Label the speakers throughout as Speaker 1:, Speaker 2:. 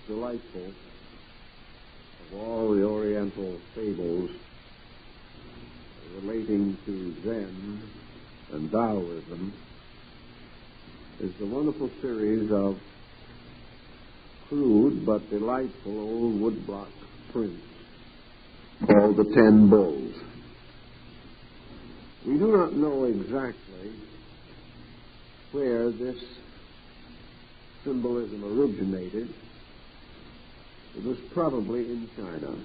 Speaker 1: delightful of all the Oriental fables relating to Zen and Taoism is the wonderful series of crude but delightful old woodblock prints called the 10 Bulls. We do not know exactly where this symbolism originated. It was probably in China.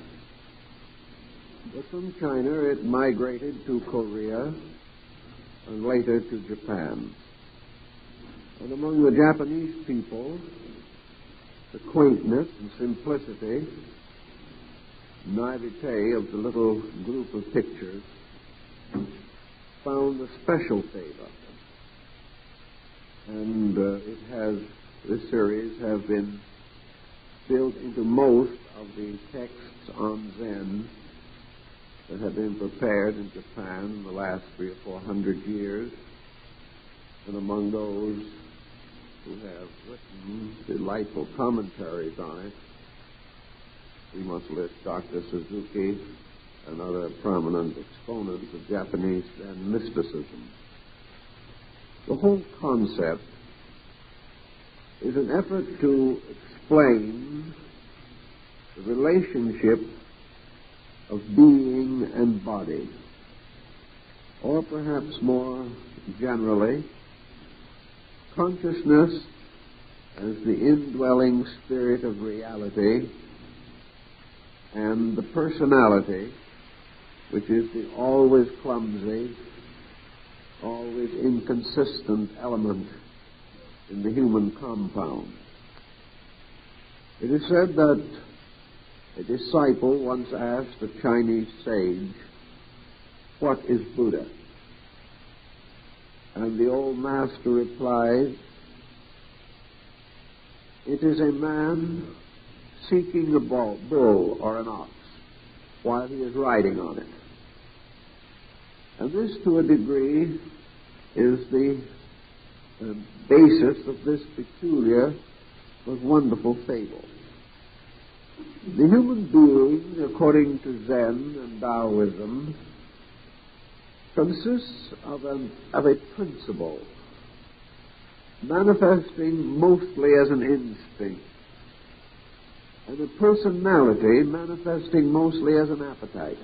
Speaker 1: But from China it migrated to Korea and later to Japan. And among the Japanese people, the quaintness and simplicity, naivete of the little group of pictures found a special favor. And this series have been built into most of the texts on Zen that have been prepared in Japan in the last 300 or 400 years. And among those who have written delightful commentaries on it, we must list Dr. Suzuki and other prominent exponents of Japanese Zen mysticism. The whole concept is an effort to explain the relationship of being and body, or perhaps more generally, consciousness as the indwelling spirit of reality and the personality, which is the always clumsy, always inconsistent element in the human compound. It is said that a disciple once asked a Chinese sage, "What is Buddha?" And the old master replied, "It is a man seeking a bull or an ox while he is riding on it." And this, to a degree, is the basis of this peculiar but wonderful fable. The human being, according to Zen and Taoism, consists of a principle manifesting mostly as an instinct, and a personality manifesting mostly as an appetite.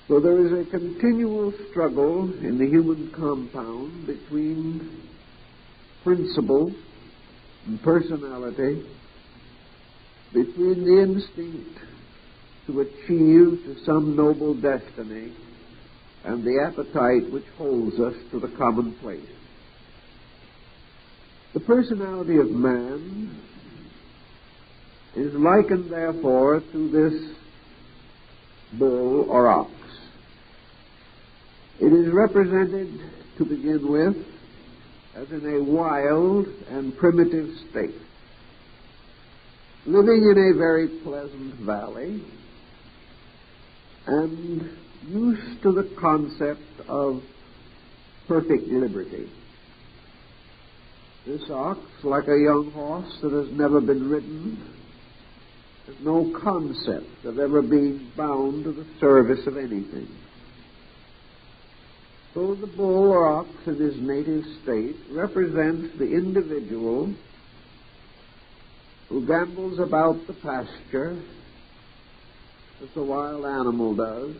Speaker 1: So there is a continual struggle in the human compound between principle and personality, between the instinct to achieve to some noble destiny and the appetite which holds us to the commonplace. The personality of man is likened, therefore, to this bull or ox. It is represented, to begin with, as in a wild and primitive state, living in a very pleasant valley and used to the concept of perfect liberty. This ox, like a young horse that has never been ridden, has no concept of ever being bound to the service of anything. So the bull or ox in his native state represents the individual who gambols about the pasture as the wild animal does,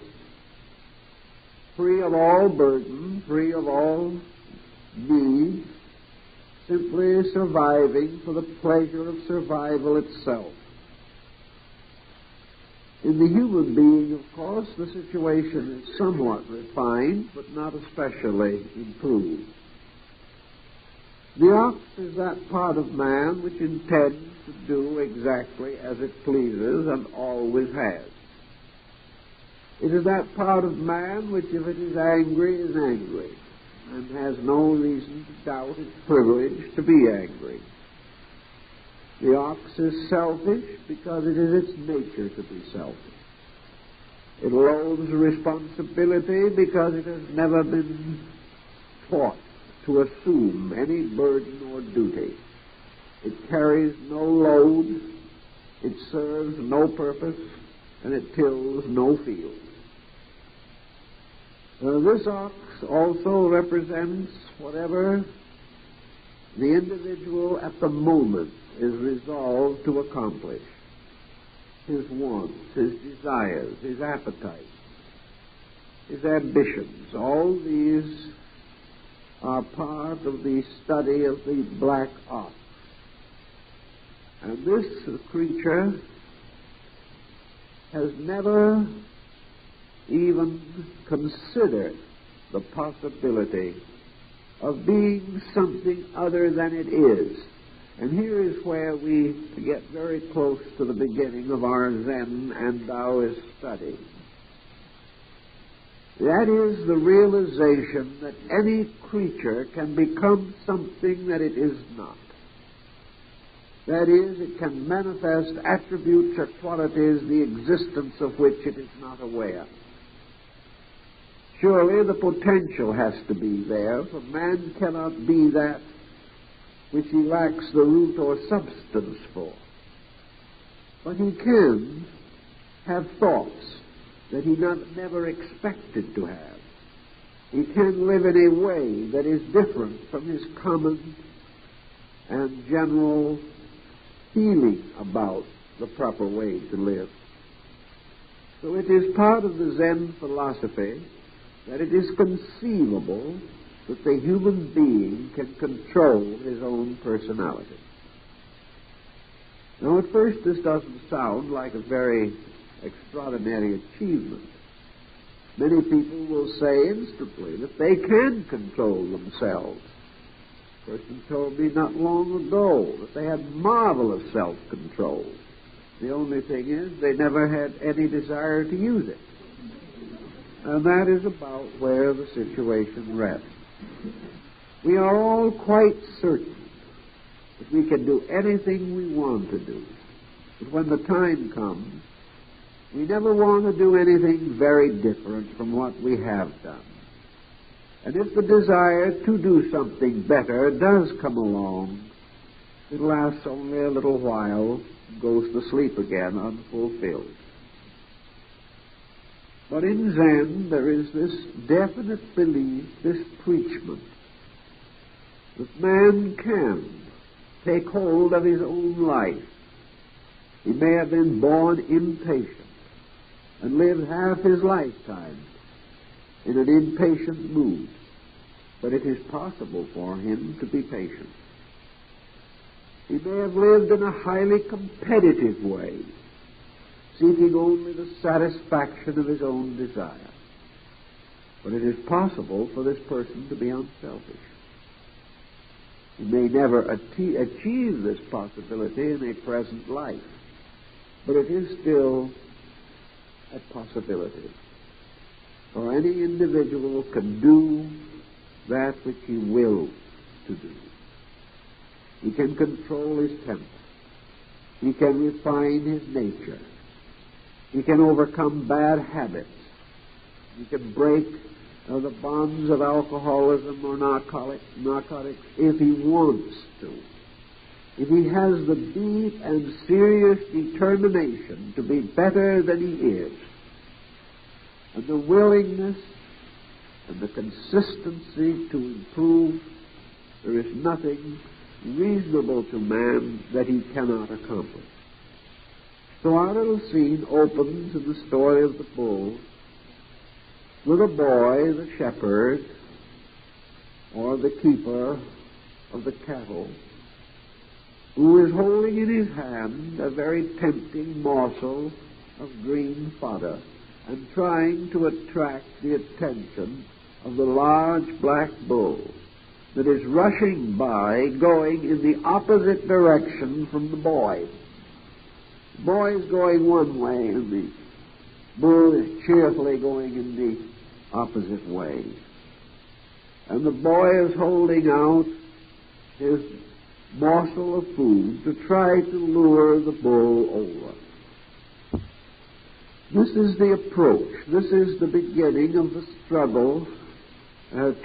Speaker 1: free of all burden, free of all need, simply surviving for the pleasure of survival itself. In the human being, of course, the situation is somewhat refined, but not especially improved. The ox is that part of man which intends to do exactly as it pleases and always has. It is that part of man which, if it is angry and has no reason to doubt its privilege to be angry. The ox is selfish because it is its nature to be selfish. It loathes responsibility because it has never been taught to assume any burden or duty. It carries no load, it serves no purpose, and it tills no field. This ox also represents whatever the individual at the moment is resolved to accomplish. His wants, his desires, his appetites, his ambitions, all these are part of the study of the black ox. And this creature has never even considered the possibility of being something other than it is. And here is where we get very close to the beginning of our Zen and Taoist study. That is the realization that any creature can become something that it is not. That is, it can manifest attributes or qualities the existence of which it is not aware. Surely the potential has to be there, for man cannot be that which he lacks the root or substance for. But he can have thoughts that he never expected to have. He can live in a way that is different from his common and general feeling about the proper way to live. So it is part of the Zen philosophy that it is conceivable that the human being can control his own personality. Now, at first, this doesn't sound like a very extraordinary achievement. Many people will say instantly that they can control themselves. A person told me not long ago that they had marvelous self-control. The only thing is they never had any desire to use it. And that is about where the situation rests. We are all quite certain that we can do anything we want to do. But when the time comes, we never want to do anything very different from what we have done. And if the desire to do something better does come along, it lasts only a little while, goes to sleep again unfulfilled. But in Zen, there is this definite belief, this preachment, that man can take hold of his own life. He may have been born impatient and lived half his lifetime in an impatient mood, but it is possible for him to be patient. He may have lived in a highly competitive way, seeking only the satisfaction of his own desire. But it is possible for this person to be unselfish. He may never achieve this possibility in a present life, but it is still a possibility. For any individual can do that which he wills to do. He can control his temper. He can refine his nature. He can overcome bad habits. He can break the bonds of alcoholism or narcotics if he wants to. If he has the deep and serious determination to be better than he is, and the willingness and the consistency to improve, there is nothing reasonable to man that he cannot accomplish. So our little scene opens in the story of the bull with a boy, the shepherd, or the keeper of the cattle, who is holding in his hand a very tempting morsel of green fodder and trying to attract the attention of the large black bull that is rushing by, going in the opposite direction from the boy. The boy is going one way, and the bull is cheerfully going in the opposite way. And the boy is holding out his morsel of food to try to lure the bull over. This is the approach. This is the beginning of the struggle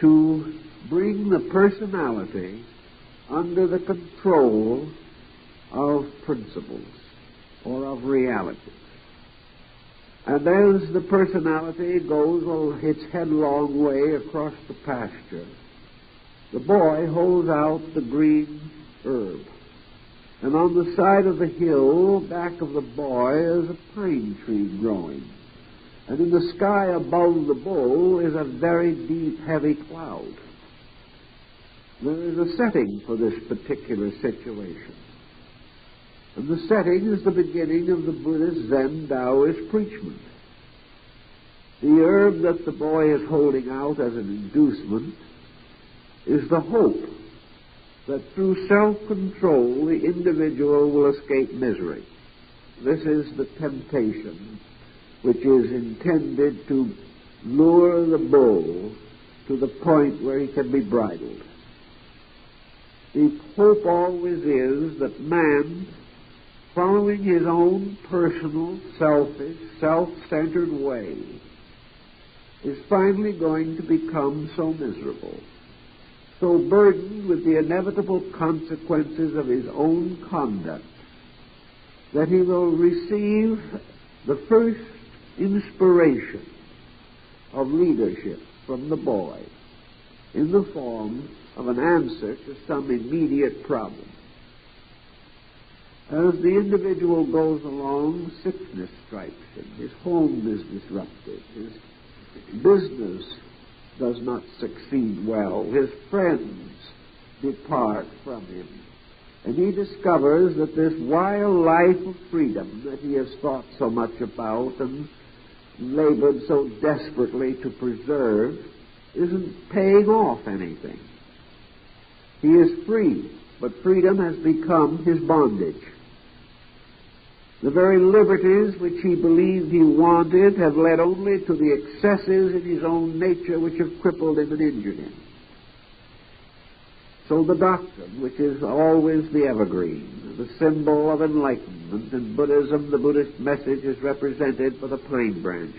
Speaker 1: to bring the personality under the control of principles or of realities. And as the personality goes its headlong way across the pasture, the boy holds out the green herb. And on the side of the hill back of the boy is a pine tree growing. And in the sky above the bull is a very deep, heavy cloud. There is a setting for this particular situation. And the setting is the beginning of the Buddhist Zen Taoist preachment. The herb that the boy is holding out as an inducement is the hope that through self-control the individual will escape misery. This is the temptation which is intended to lure the bull to the point where he can be bridled. The hope always is that man, following his own personal, selfish, self-centered way, is finally going to become so miserable, so burdened with the inevitable consequences of his own conduct, that he will receive the first inspiration of leadership from the boy in the form of an answer to some immediate problem. As the individual goes along, sickness strikes him, his home is disrupted, his business does not succeed well, his friends depart from him, and he discovers that this wild life of freedom that he has thought so much about and labored so desperately to preserve isn't paying off anything. He is free, but freedom has become his bondage. The very liberties which he believed he wanted have led only to the excesses in his own nature which have crippled him and injured him. So the doctrine, which is always the evergreen, the symbol of enlightenment, in Buddhism the Buddhist message is represented by the pine branch.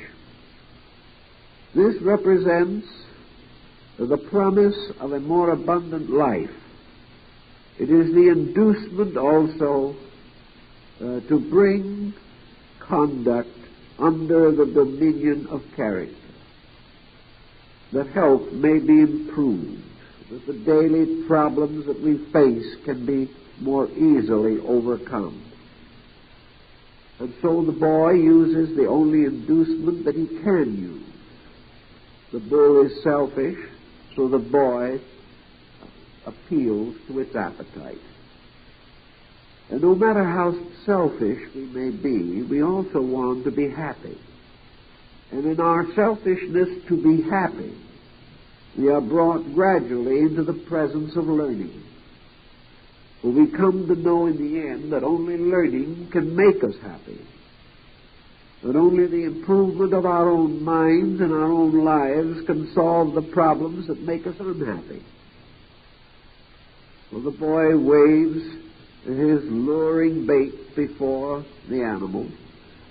Speaker 1: This represents the promise of a more abundant life. It is the inducement also to bring conduct under the dominion of character, that health may be improved, that the daily problems that we face can be more easily overcome. And so the boy uses the only inducement that he can use. The bull is selfish, so the boy appeals to its appetite. And no matter how selfish we may be, we also want to be happy. And in our selfishness to be happy, we are brought gradually into the presence of learning. For we come to know in the end that only learning can make us happy. That only the improvement of our own minds and our own lives can solve the problems that make us unhappy. So the boy waves his luring bait before the animal.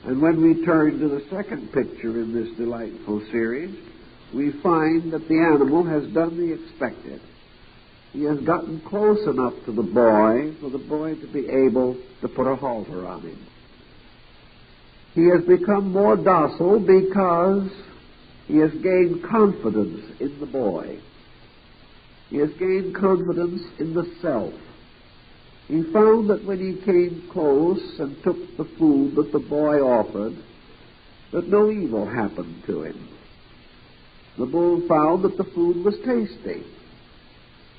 Speaker 1: And when we turn to the second picture in this delightful series, we find that the animal has done the expected. He has gotten close enough to the boy for the boy to be able to put a halter on him. He has become more docile because he has gained confidence in the boy. He has gained confidence in the self. He found that when he came close and took the food that the boy offered, that no evil happened to him. The bull found that the food was tasty,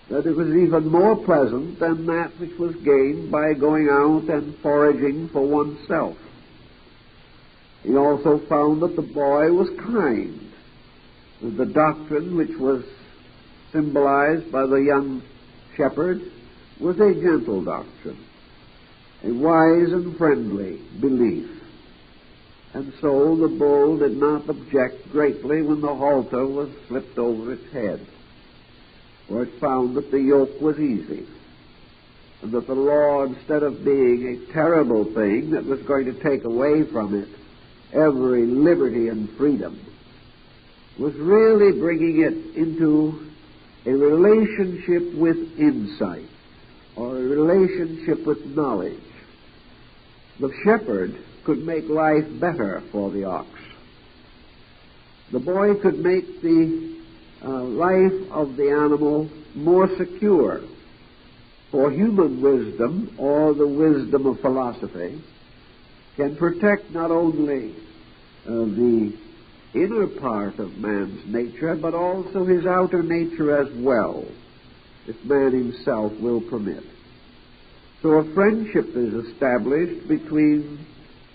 Speaker 1: that it was even more pleasant than that which was gained by going out and foraging for oneself. He also found that the boy was kind. The doctrine which was symbolized by the young shepherd was a gentle doctrine, a wise and friendly belief. And so the bull did not object greatly when the halter was slipped over its head, for it found that the yoke was easy, and that the law, instead of being a terrible thing that was going to take away from it every liberty and freedom, was really bringing it into a relationship with insight, or a relationship with knowledge. The shepherd could make life better for the ox. The boy could make the life of the animal more secure. For human wisdom, or the wisdom of philosophy, can protect not only the inner part of man's nature, but also his outer nature as well, if man himself will permit. So a friendship is established between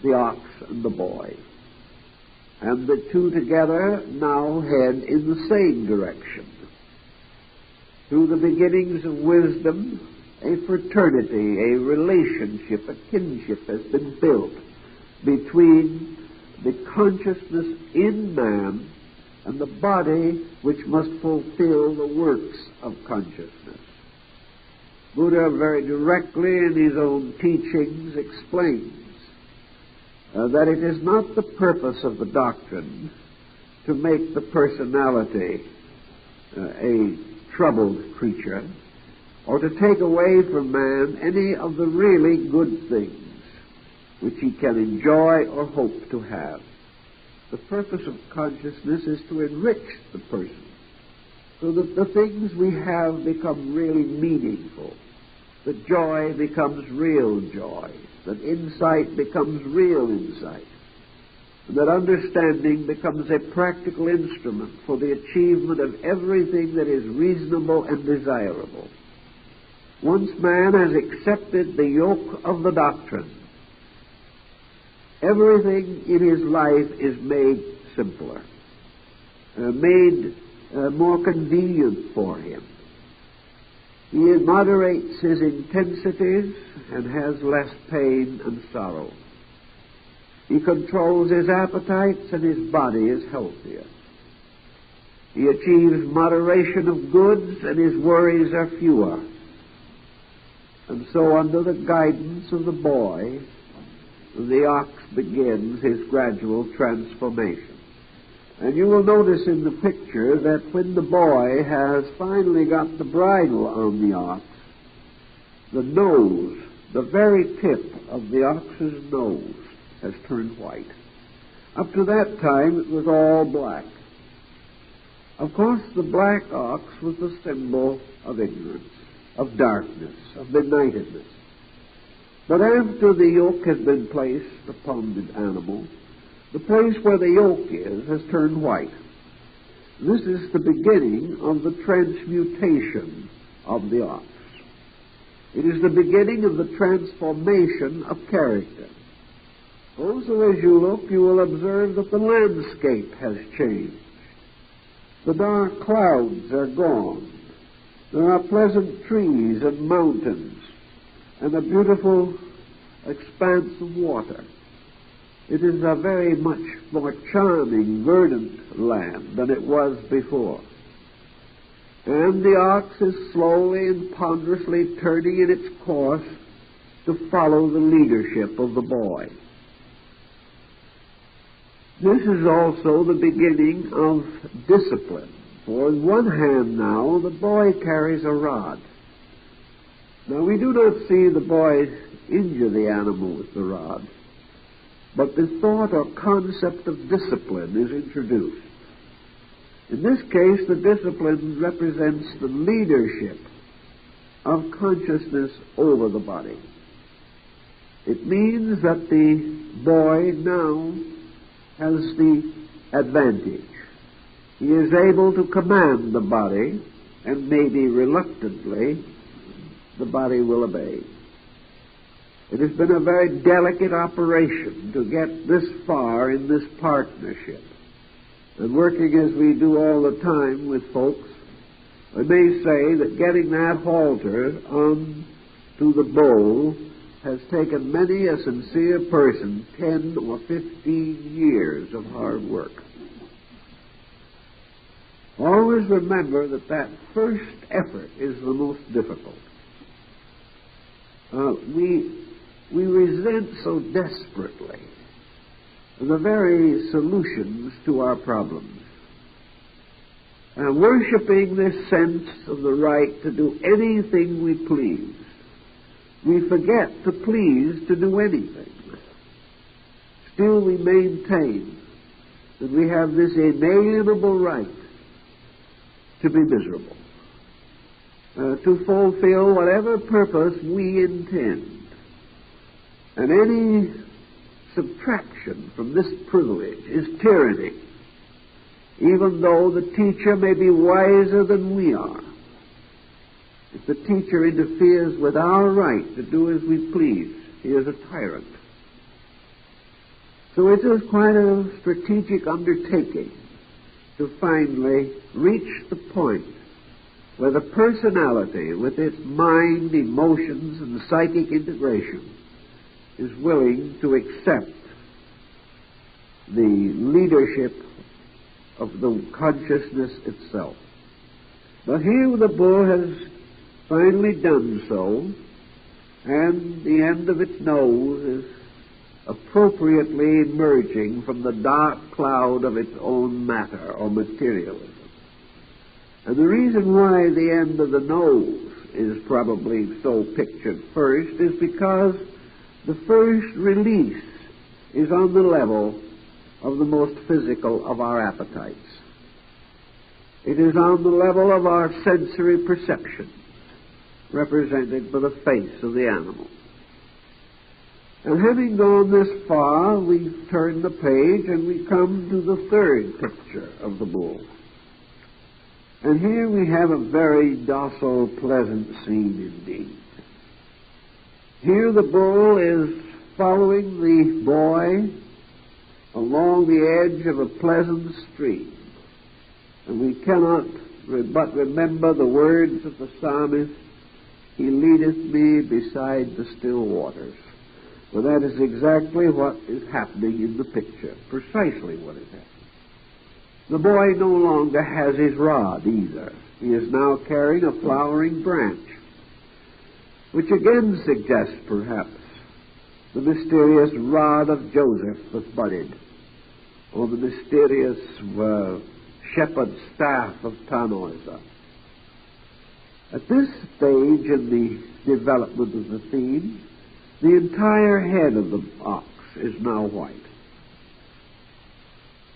Speaker 1: the ox and the boy, and the two together now head in the same direction. Through the beginnings of wisdom, a fraternity, a relationship, a kinship has been built between the consciousness in man and the body which must fulfill the works of consciousness. Buddha very directly in his own teachings explains that it is not the purpose of the doctrine to make the personality a troubled creature, or to take away from man any of the really good things which he can enjoy or hope to have. The purpose of consciousness is to enrich the person, so that the things we have become really meaningful, that joy becomes real joy, that insight becomes real insight, and that understanding becomes a practical instrument for the achievement of everything that is reasonable and desirable. Once man has accepted the yoke of the doctrine, everything in his life is made simpler, made more convenient for him. He moderates his intensities and has less pain and sorrow. He controls his appetites and his body is healthier. He achieves moderation of goods and his worries are fewer. And so, under the guidance of the boy, the ox begins his gradual transformation. And you will notice in the picture that when the boy has finally got the bridle on the ox, the nose, the very tip of the ox's nose, has turned white. Up to that time, it was all black. Of course, the black ox was the symbol of ignorance, of darkness, of benightedness. But after the yoke has been placed upon the animal, the place where the yoke is has turned white. This is the beginning of the transmutation of the ox. It is the beginning of the transformation of character. Also, as you look, you will observe that the landscape has changed. The dark clouds are gone. There are pleasant trees and mountains and a beautiful expanse of water. It is a very much more charming, verdant land than it was before. And the ox is slowly and ponderously turning in its course to follow the leadership of the boy. This is also the beginning of discipline. For in one hand now, the boy carries a rod. Now, we do not see the boy injure the animal with the rod, but the thought or concept of discipline is introduced. In this case, the discipline represents the leadership of consciousness over the body. It means that the boy now has the advantage. He is able to command the body, and maybe reluctantly, the body will obey. It has been a very delicate operation to get this far in this partnership. And working as we do all the time with folks, I may say that getting that halter on to the bow has taken many a sincere person 10 or 15 years of hard work. Always remember that that first effort is the most difficult. We resent so desperately the very solutions to our problems. Worshipping this sense of the right to do anything we please we forget to please to do anything. Still we maintain that we have this inalienable right to be miserable, to fulfill whatever purpose we intend. And any subtraction from this privilege is tyranny, even though the teacher may be wiser than we are. If the teacher interferes with our right to do as we please, he is a tyrant. So it is quite a strategic undertaking to finally reach the point where the personality, with its mind, emotions, and psychic integration, is willing to accept the leadership of the consciousness itself. But here the bull has finally done so, and the end of its nose is appropriately emerging from the dark cloud of its own matter or materialism. And the reason why the end of the nose is probably so pictured first is because the first release is on the level of the most physical of our appetites. It is on the level of our sensory perception, represented by the face of the animal. And having gone this far, we turn the page and we come to the third picture of the bull. And here we have a very docile, pleasant scene indeed. Here the bull is following the boy along the edge of a pleasant stream. And we cannot but remember the words of the psalmist, "He leadeth me beside the still waters." Well, that is exactly what is happening in the picture, precisely what is happening. The boy no longer has his rod either. He is now carrying a flowering branch, which again suggests perhaps the mysterious rod of Joseph that budded, or the mysterious shepherd's staff of Tannhäuser. At this stage in the development of the theme, the entire head of the ox is now white.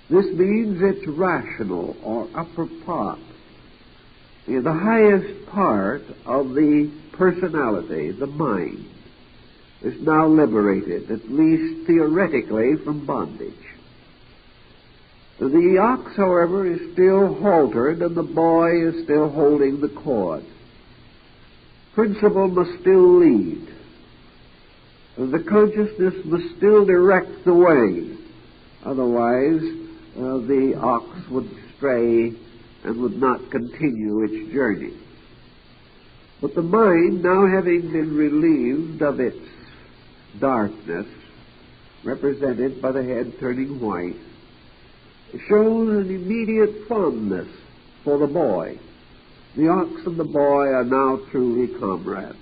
Speaker 1: This means its rational or upper part, the highest part of the personality, the mind, is now liberated, at least theoretically, from bondage. The ox, however, is still haltered, and the boy is still holding the cord. Principle must still lead. The consciousness must still direct the way. Otherwise, the ox would stray and would not continue its journey. But the mind, now having been relieved of its darkness, represented by the head turning white, shows an immediate fondness for the boy. The ox and the boy are now truly comrades.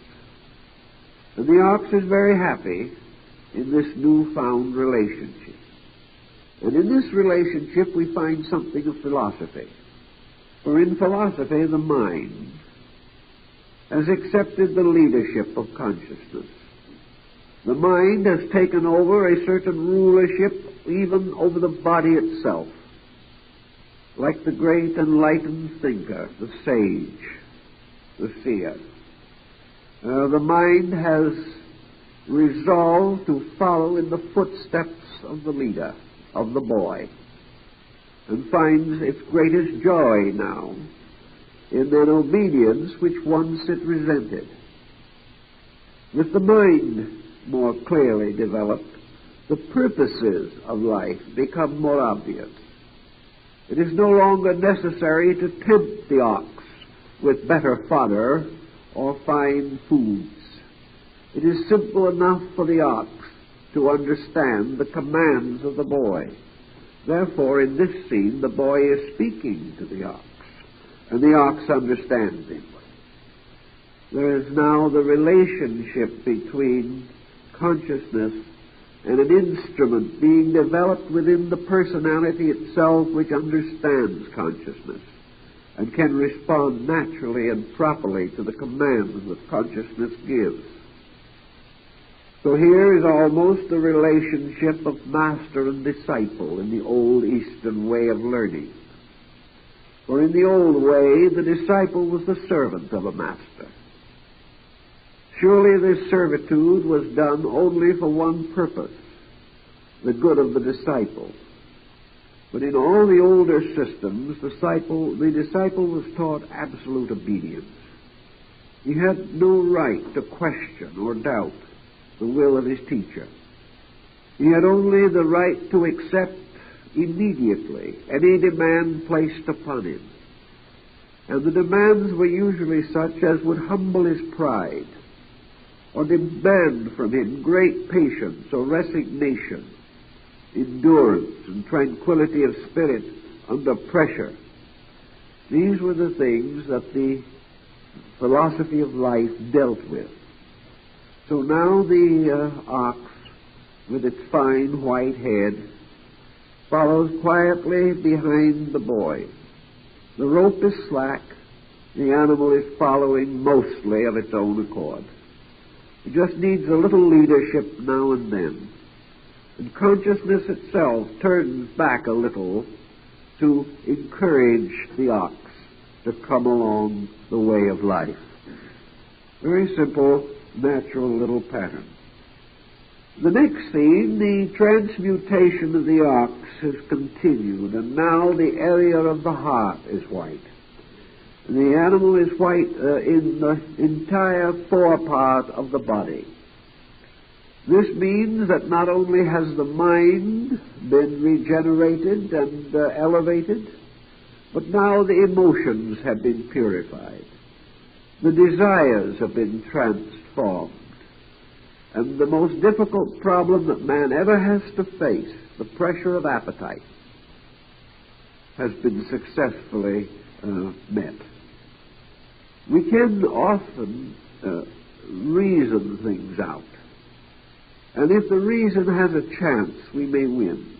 Speaker 1: And the ox is very happy in this newfound relationship. And in this relationship we find something of philosophy. For in philosophy the mind has accepted the leadership of consciousness. The mind has taken over a certain rulership even over the body itself. Like the great enlightened thinker, the sage, the seer. The mind has resolved to follow in the footsteps of the leader, of the boy, and finds its greatest joy now in an obedience which once it resented. With the mind more clearly developed, the purposes of life become more obvious. It is no longer necessary to tempt the ox with better fodder or fine foods. It is simple enough for the ox to understand the commands of the boy. Therefore, in this scene, the boy is speaking to the ox, and the ox understands him. There is now the relationship between consciousness and an instrument being developed within the personality itself, which understands consciousness and can respond naturally and properly to the commands that consciousness gives. So here is almost the relationship of master and disciple in the old Eastern way of learning. For in the old way, the disciple was the servant of a master. Surely this servitude was done only for one purpose, the good of the disciple. But in all the older systems, the disciple was taught absolute obedience. He had no right to question or doubt the will of his teacher. He had only the right to accept immediately any demand placed upon him. And the demands were usually such as would humble his pride, or demand from him great patience or resignation, endurance and tranquility of spirit under pressure. These were the things that the philosophy of life dealt with. So now the ox, with its fine white head, follows quietly behind the boy. The rope is slack. The animal is following mostly of its own accord. It just needs a little leadership now and then. And consciousness itself turns back a little to encourage the ox to come along the way of life. Very simple, natural little pattern. The next scene, the transmutation of the ox has continued, and now the area of the heart is white. The animal is white in the entire forepart of the body. This means that not only has the mind been regenerated and elevated, but now the emotions have been purified. The desires have been transformed. And the most difficult problem that man ever has to face, the pressure of appetite, has been successfully met. We can often reason things out. And if the reason has a chance, we may win.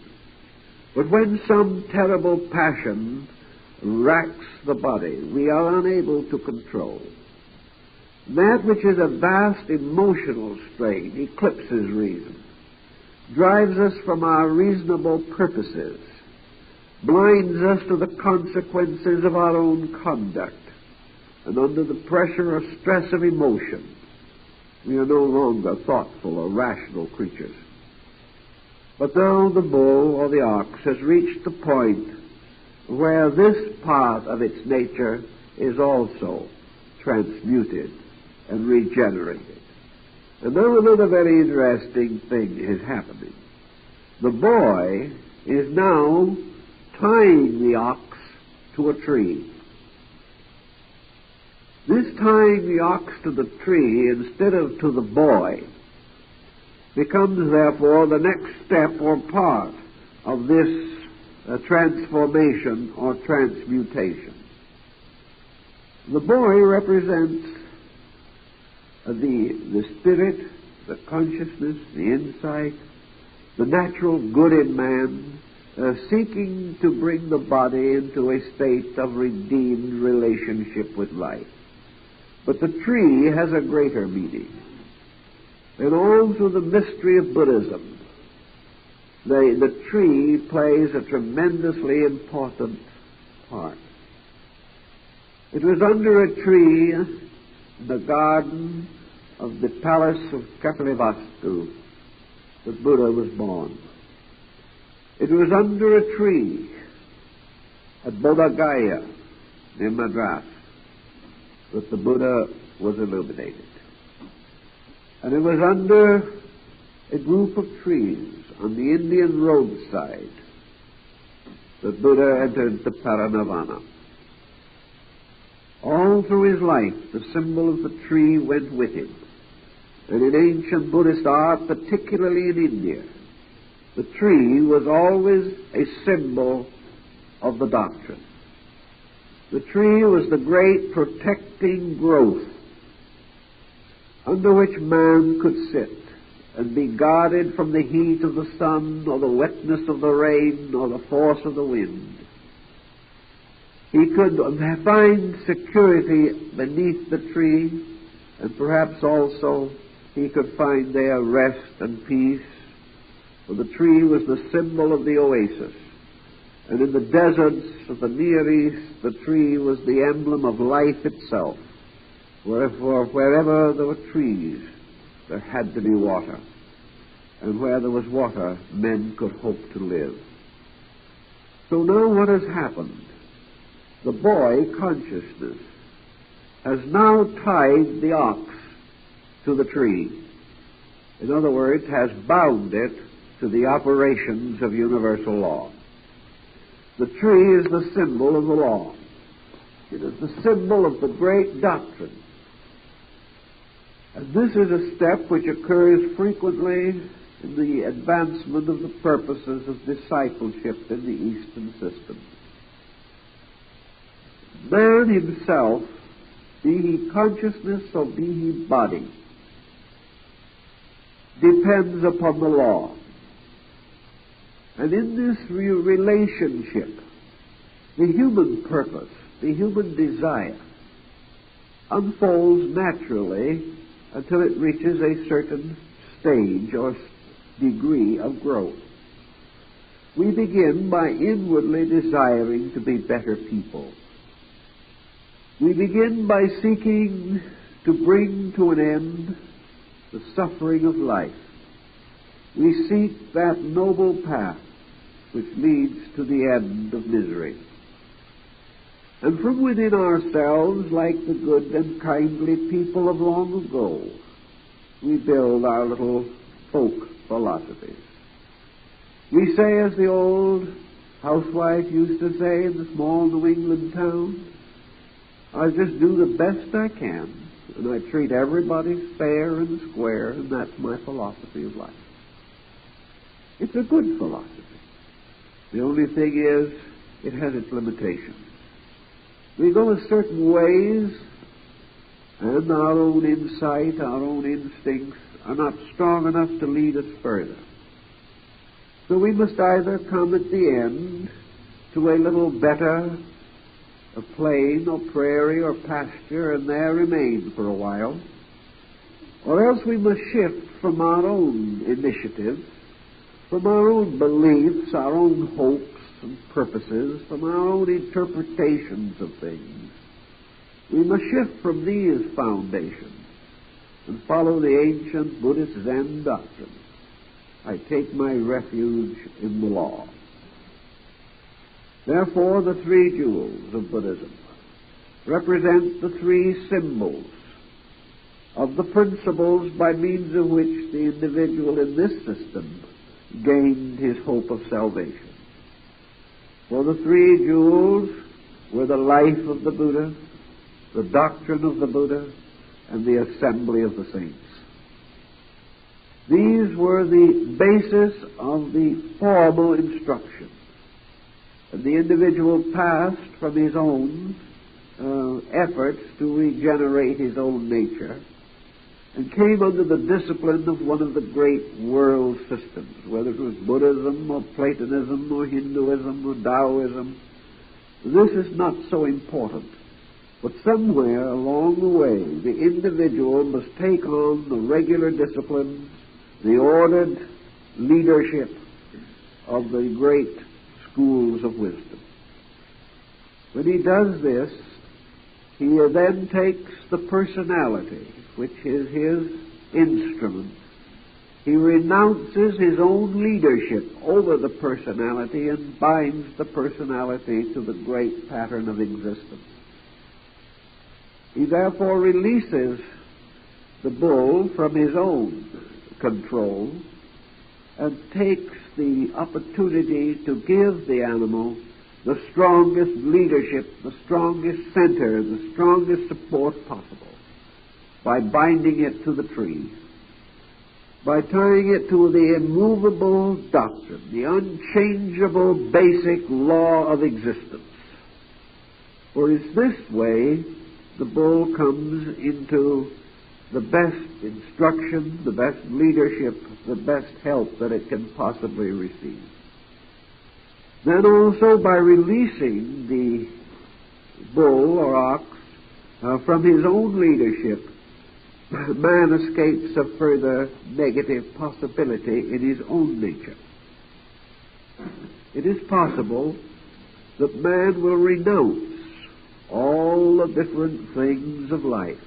Speaker 1: But when some terrible passion racks the body, we are unable to control. That which is a vast emotional strain eclipses reason, drives us from our reasonable purposes, blinds us to the consequences of our own conduct, and under the pressure or stress of emotion, we are no longer thoughtful or rational creatures. But now the bull or the ox has reached the point where this part of its nature is also transmuted and regenerated. And now another very interesting thing is happening. The boy is now tying the ox to a tree. This tying the ox to the tree instead of to the boy becomes therefore the next step or part of this transformation or transmutation. The boy represents the spirit, the consciousness, the insight, the natural good in man, seeking to bring the body into a state of redeemed relationship with life. But the tree has a greater meaning. And all through the mystery of Buddhism, the tree plays a tremendously important part. It was under a tree in the garden of the palace of Kapilavastu that Buddha was born. It was under a tree at Bodh Gaya near Madras that the Buddha was illuminated. And it was under a group of trees on the Indian roadside that Buddha entered the Parinirvana. All through his life, the symbol of the tree went with him. And in ancient Buddhist art, particularly in India, the tree was always a symbol of the doctrine. The tree was the great protecting growth under which man could sit and be guarded from the heat of the sun or the wetness of the rain or the force of the wind. He could find security beneath the tree and perhaps also he could find there rest and peace, for the tree was the symbol of the oasis. And in the deserts of the Near East, the tree was the emblem of life itself. Wherefore, wherever there were trees, there had to be water. And where there was water, men could hope to live. So now what has happened? The boy consciousness has now tied the ox to the tree. In other words, has bound it to the operations of universal law. The tree is the symbol of the law. It is the symbol of the great doctrine. And this is a step which occurs frequently in the advancement of the purposes of discipleship in the Eastern system. Man himself, be he consciousness or be he body, depends upon the law. And in this relationship, the human purpose, the human desire, unfolds naturally until it reaches a certain stage or degree of growth. We begin by inwardly desiring to be better people. We begin by seeking to bring to an end the suffering of life. We seek that noble path which leads to the end of misery. And from within ourselves, like the good and kindly people of long ago, we build our little folk philosophies. We say, as the old housewife used to say in the small New England town, I just do the best I can, and I treat everybody fair and square, and that's my philosophy of life. It's a good philosophy. The only thing is, it has its limitations. We go a certain ways, and our own insight, our own instincts are not strong enough to lead us further. So we must either come at the end to a little better, a plain or prairie or pasture, and there remain for a while, or else we must shift from our own initiative, from our own beliefs, our own hopes and purposes, from our own interpretations of things. We must shift from these foundations and follow the ancient Buddhist Zen doctrine. I take my refuge in the law. Therefore, the three jewels of Buddhism represent the three symbols of the principles by means of which the individual in this system gained his hope of salvation. For the three jewels were the life of the Buddha, the doctrine of the Buddha, and the assembly of the saints. These were the basis of the formal instruction. And the individual passed from his own efforts to regenerate his own nature and came under the discipline of one of the great world systems, whether it was Buddhism or Platonism or Hinduism or Taoism. This is not so important. But somewhere along the way, the individual must take on the regular disciplines, the ordered leadership of the great schools of wisdom. When he does this, he then takes the personality, which is his instrument. He renounces his own leadership over the personality and binds the personality to the great pattern of existence. He therefore releases the bull from his own control and takes the opportunity to give the animal the strongest leadership, the strongest center, the strongest support possible by binding it to the tree, by tying it to the immovable doctrine, the unchangeable basic law of existence. For it's this way the bull comes into the best instruction, the best leadership, the best help that it can possibly receive. Then also by releasing the bull or ox from his own leadership, man escapes a further negative possibility in his own nature. It is possible that man will renounce all the different things of life.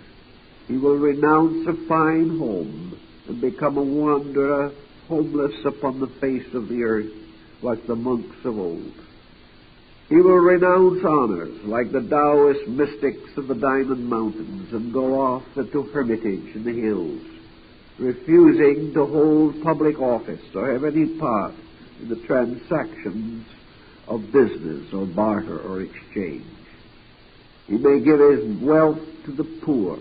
Speaker 1: He will renounce a fine home and become a wanderer, homeless upon the face of the earth, like the monks of old. He will renounce honors, like the Taoist mystics of the Diamond Mountains, and go off into hermitage in the hills, refusing to hold public office or have any part in the transactions of business or barter or exchange. He may give his wealth to the poor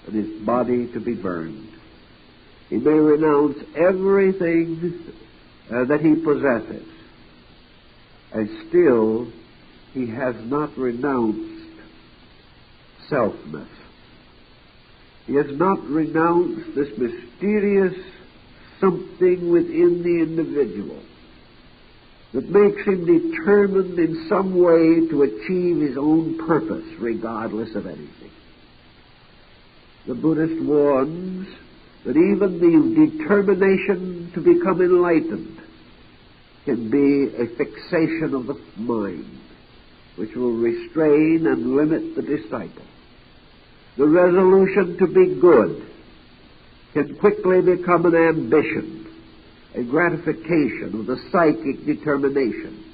Speaker 1: and his body to be burned. He may renounce everything that he possesses, and still he has not renounced selfness. He has not renounced this mysterious something within the individual that makes him determined in some way to achieve his own purpose regardless of anything. The Buddhist warns that even the determination to become enlightened can be a fixation of the mind, which will restrain and limit the disciple. The resolution to be good can quickly become an ambition, a gratification of the psychic determination.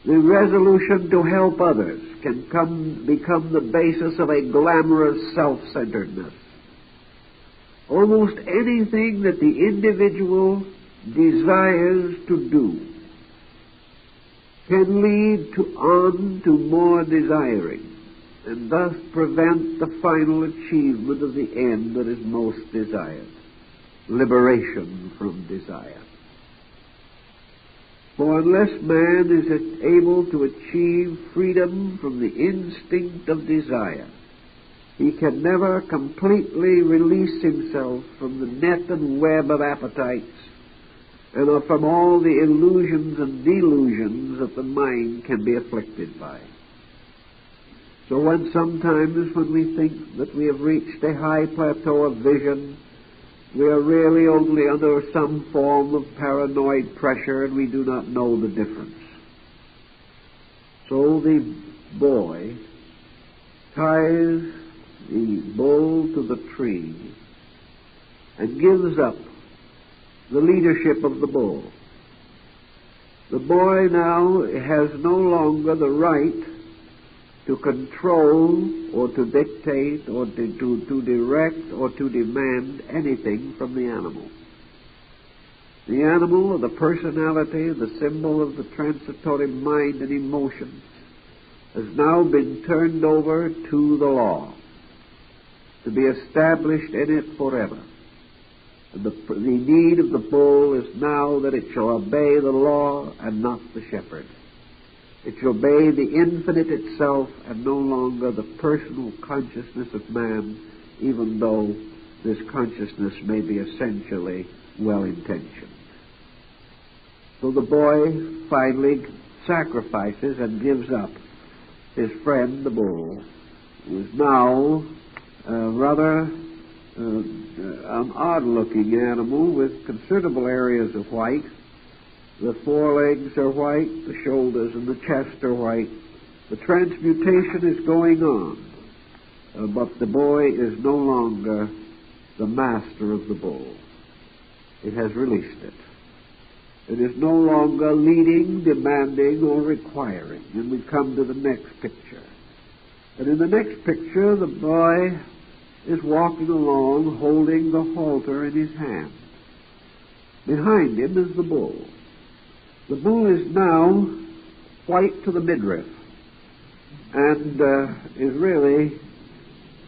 Speaker 1: The resolution to help others can become the basis of a glamorous self-centeredness. Almost anything that the individual desires to do can lead on to more desiring, and thus prevent the final achievement of the end that is most desired, liberation from desire. For unless man is able to achieve freedom from the instinct of desire, he can never completely release himself from the net and web of appetites and from all the illusions and delusions that the mind can be afflicted by. So sometimes when we think that we have reached a high plateau of vision, we are really only under some form of paranoid pressure and we do not know the difference. So the boy ties the bull to the tree and gives up the leadership of the bull. The boy now has no longer the right to control or to dictate or to direct or to demand anything from the animal. The animal, or the personality, the symbol of the transitory mind and emotions, has now been turned over to the law, to be established in it forever. And the need of the bull is now that it shall obey the law and not the shepherd. It shall obey the infinite itself and no longer the personal consciousness of man, even though this consciousness may be essentially well-intentioned. So the boy finally sacrifices and gives up his friend, the bull, who is now rather an odd-looking animal with considerable areas of white. The forelegs are white, the shoulders and the chest are white. The transmutation is going on, but the boy is no longer the master of the bull. It has released it. It is no longer leading, demanding, or requiring. And we come to the next picture. And in the next picture, the boy is walking along holding the halter in his hand. Behind him is the bull. The bull is now white to the midriff and is really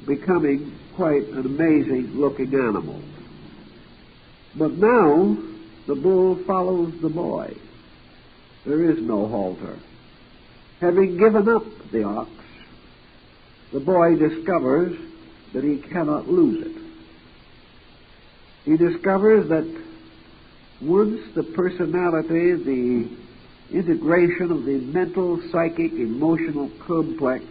Speaker 1: becoming quite an amazing looking animal. But now the bull follows the boy. There is no halter. Having given up the ox, the boy discovers that he cannot lose it. He discovers that once the personality, the integration of the mental, psychic, emotional complex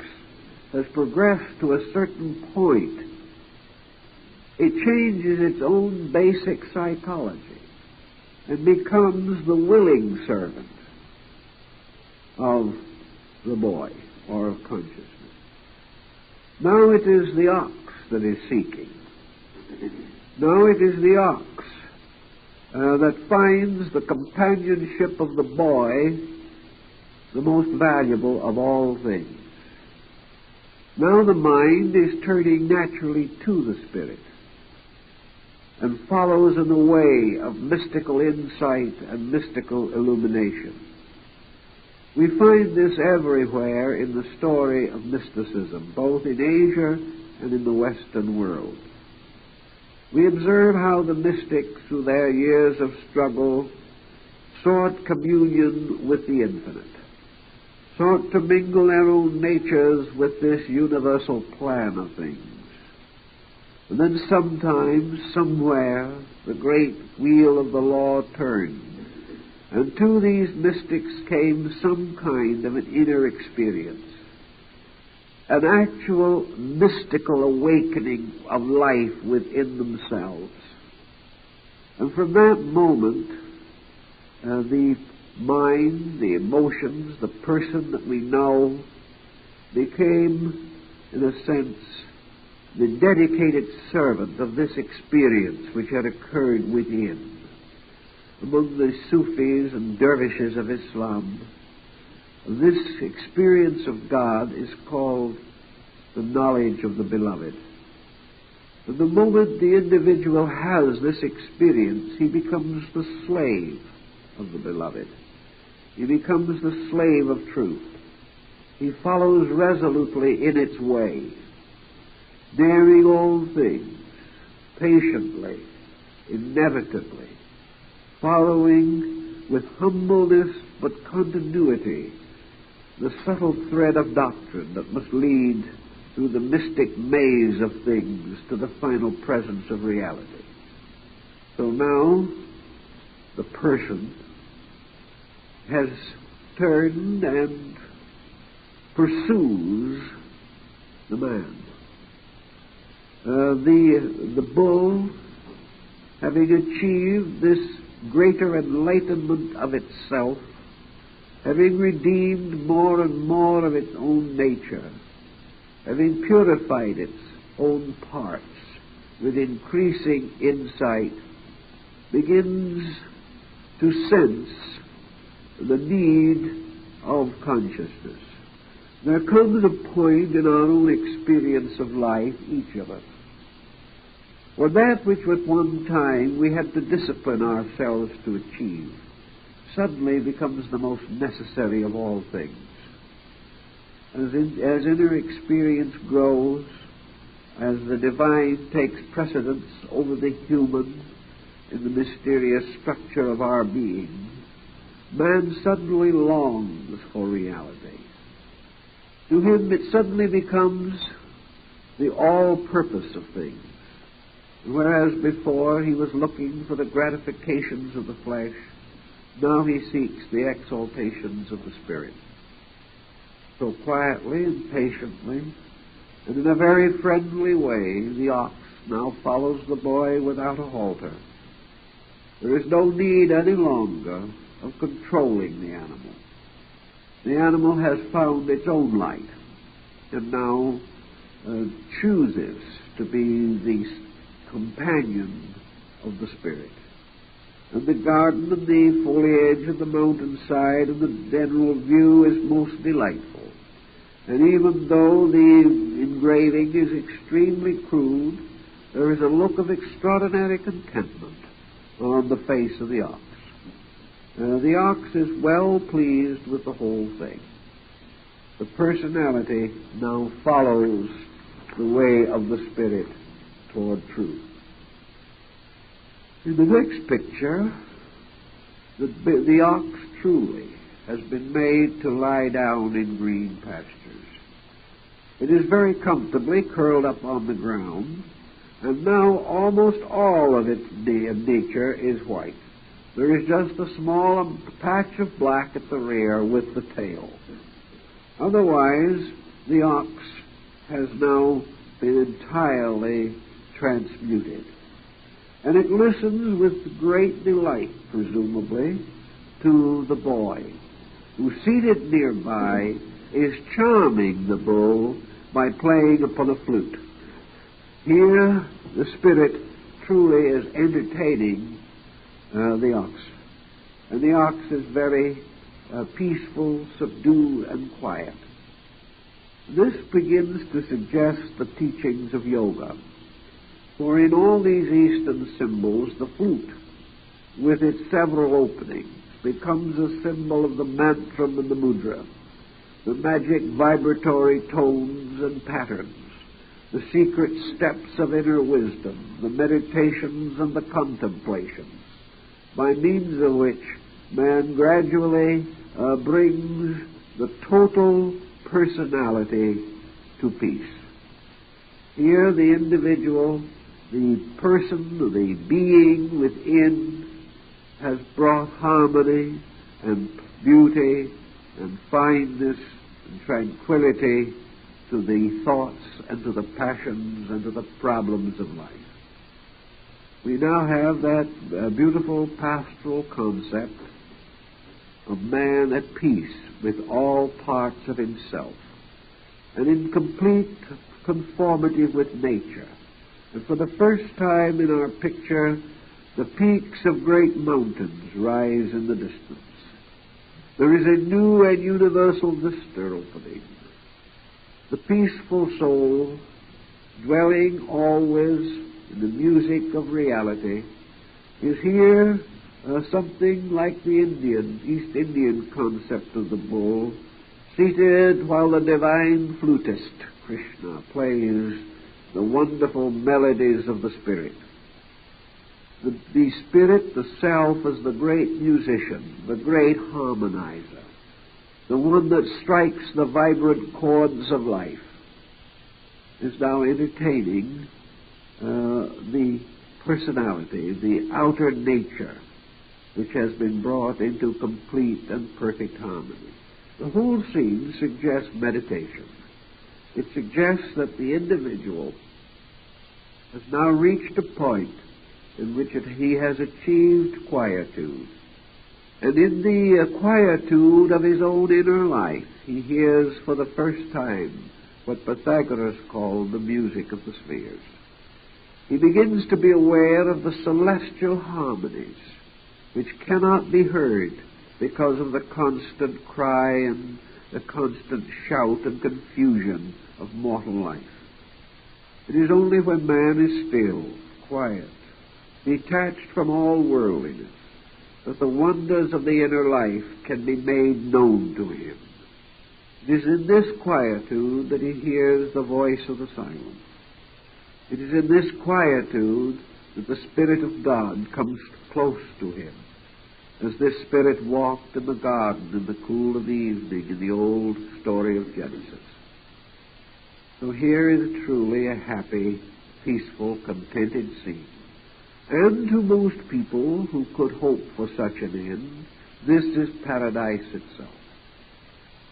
Speaker 1: has progressed to a certain point, it changes its own basic psychology and becomes the willing servant of the boy or of consciousness. Now it is the ox that is seeking. Now it is the ox that finds the companionship of the boy the most valuable of all things. Now the mind is turning naturally to the Spirit and follows in the way of mystical insight and mystical illumination. We find this everywhere in the story of mysticism, both in Asia and in the Western world. We observe how the mystics, through their years of struggle, sought communion with the infinite, sought to mingle their own natures with this universal plan of things. And then sometimes, somewhere, the great wheel of the law turned, and to these mystics came some kind of an inner experience, an actual mystical awakening of life within themselves. And from that moment, the mind, the emotions, the person that we know became, in a sense, the dedicated servant of this experience which had occurred within. Among the Sufis and dervishes of Islam, this experience of God is called the knowledge of the beloved. And the moment the individual has this experience, he becomes the slave of the beloved. He becomes the slave of truth. He follows resolutely in its way, daring all things, patiently, inevitably, following with humbleness but continuity the subtle thread of doctrine that must lead through the mystic maze of things to the final presence of reality. So now the person has turned and pursues the man. The bull, having achieved this greater enlightenment of itself, having redeemed more and more of its own nature, having purified its own parts with increasing insight, begins to sense the need of consciousness. There comes a point in our own experience of life, each of us, where that which at one time we had to discipline ourselves to achieve suddenly becomes the most necessary of all things. As inner experience grows, as the divine takes precedence over the human in the mysterious structure of our being, man suddenly longs for reality. To him it suddenly becomes the all-purpose of things. Whereas before he was looking for the gratifications of the flesh, now he seeks the exaltations of the spirit. So quietly and patiently, and in a very friendly way, the ox now follows the boy without a halter. There is no need any longer of controlling the animal. The animal has found its own light and now chooses to be the companion of the Spirit. And the garden and the foliage of the mountainside and the general view is most delightful. And even though the engraving is extremely crude, there is a look of extraordinary contentment on the face of the ox. The ox is well pleased with the whole thing. The personality now follows the way of the Spirit toward truth. In the next picture, the ox truly has been made to lie down in green pastures. It is very comfortably curled up on the ground, and now almost all of its nature is white. There is just a small patch of black at the rear with the tail. Otherwise, the ox has now been entirely transmuted. And it listens with great delight, presumably, to the boy, who, seated nearby, is charming the bull by playing upon a flute. Here, the spirit truly is entertaining the ox. And the ox is very peaceful, subdued, and quiet. This begins to suggest the teachings of yoga. For in all these Eastern symbols, the flute, with its several openings, becomes a symbol of the mantram and the mudra, the magic vibratory tones and patterns, the secret steps of inner wisdom, the meditations and the contemplations, by means of which man gradually brings the total personality to peace. Here the individual, the person, the being within has brought harmony and beauty and fineness and tranquility to the thoughts and to the passions and to the problems of life. We now have that beautiful pastoral concept of man at peace with all parts of himself and in complete conformity with nature. And for the first time in our picture, the peaks of great mountains rise in the distance. There is a new and universal vista opening. The peaceful soul, dwelling always in the music of reality, is here something like the East Indian concept of the bull, seated while the divine flutist, Krishna, plays the wonderful melodies of the spirit. The spirit, the self, is the great musician, the great harmonizer, the one that strikes the vibrant chords of life, is now entertaining the personality, the outer nature, which has been brought into complete and perfect harmony. The whole scene suggests meditation. It suggests that the individual has now reached a point in which he has achieved quietude. And in the quietude of his own inner life, he hears for the first time what Pythagoras called the music of the spheres. He begins to be aware of the celestial harmonies which cannot be heard because of the constant cry and the constant shout and confusion of mortal life. It is only when man is still, quiet, detached from all worldliness, that the wonders of the inner life can be made known to him. It is in this quietude that he hears the voice of the silence. It is in this quietude that the Spirit of God comes close to him, as this Spirit walked in the garden in the cool of the evening in the old story of Genesis. So here is truly a happy, peaceful, contented scene. And to most people who could hope for such an end, this is paradise itself.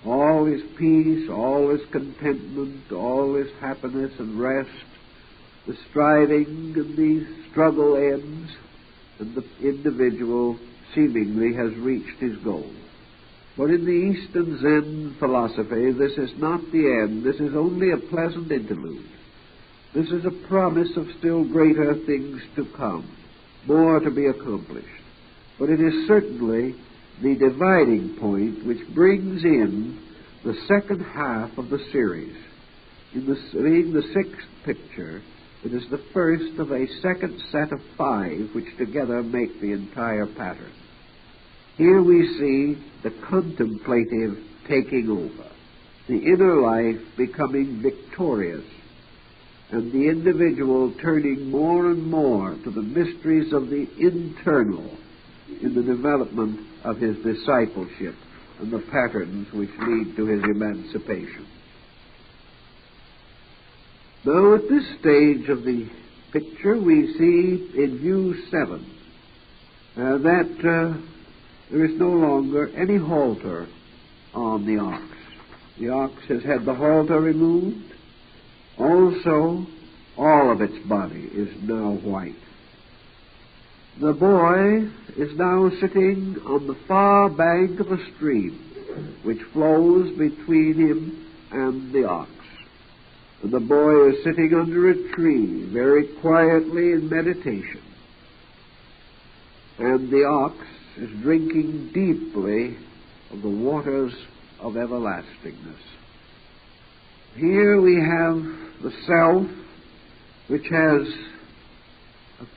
Speaker 1: All is peace, all is contentment, all is happiness and rest. The striving and the struggle ends, and the individual seemingly has reached his goal. But in the Eastern Zen philosophy, this is not the end. This is only a pleasant interlude. This is a promise of still greater things to come, more to be accomplished. But it is certainly the dividing point which brings in the second half of the series. Being the sixth picture, it is the first of a second set of 5 which together make the entire pattern. Here we see the contemplative taking over, the inner life becoming victorious, and the individual turning more and more to the mysteries of the internal in the development of his discipleship and the patterns which lead to his emancipation. Now, at this stage of the picture, we see in view 7 that there is no longer any halter on the ox. The ox has had the halter removed. Also, all of its body is now white. The boy is now sitting on the far bank of a stream which flows between him and the ox. And the boy is sitting under a tree very quietly in meditation. And the ox is drinking deeply of the waters of everlastingness. Here we have the self which has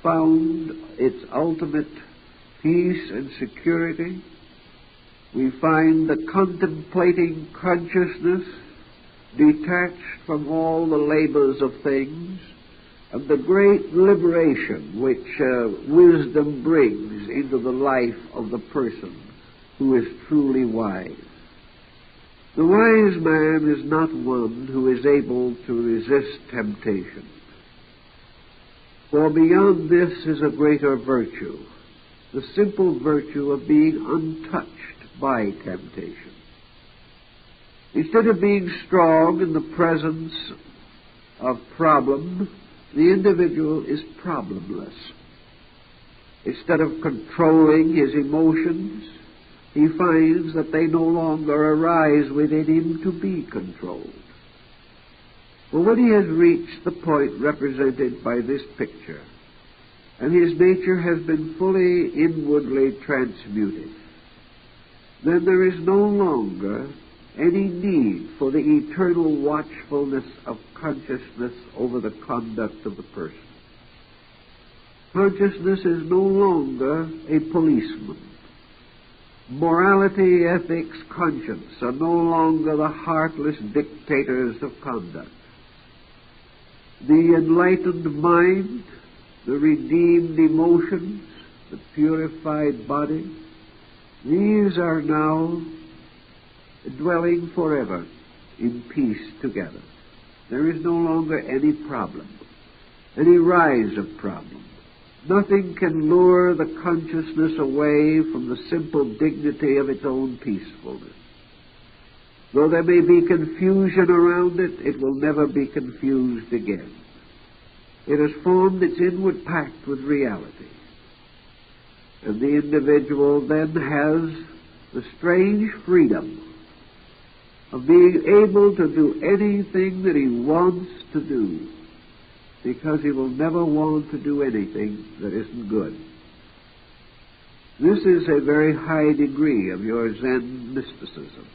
Speaker 1: found its ultimate peace and security. We find the contemplating consciousness detached from all the labors of things, and the great liberation which wisdom brings into the life of the person who is truly wise. The wise man is not one who is able to resist temptation, for beyond this is a greater virtue, the simple virtue of being untouched by temptation. Instead of being strong in the presence of problem, the individual is problemless. Instead of controlling his emotions, he finds that they no longer arise within him to be controlled. Well, when he has reached the point represented by this picture, and his nature has been fully inwardly transmuted, then there is no longer any need for the eternal watchfulness of consciousness over the conduct of the person. Consciousness is no longer a policeman. Morality, ethics, conscience are no longer the heartless dictators of conduct. The enlightened mind, the redeemed emotions, the purified body, these are now dwelling forever in peace together. There is no longer any problem, any rise of problem. Nothing can lure the consciousness away from the simple dignity of its own peacefulness. Though there may be confusion around it, it will never be confused again. It has formed its inward pact with reality. And the individual then has the strange freedom of being able to do anything that he wants to do, because he will never want to do anything that isn't good. This is a very high degree of your Zen mysticism,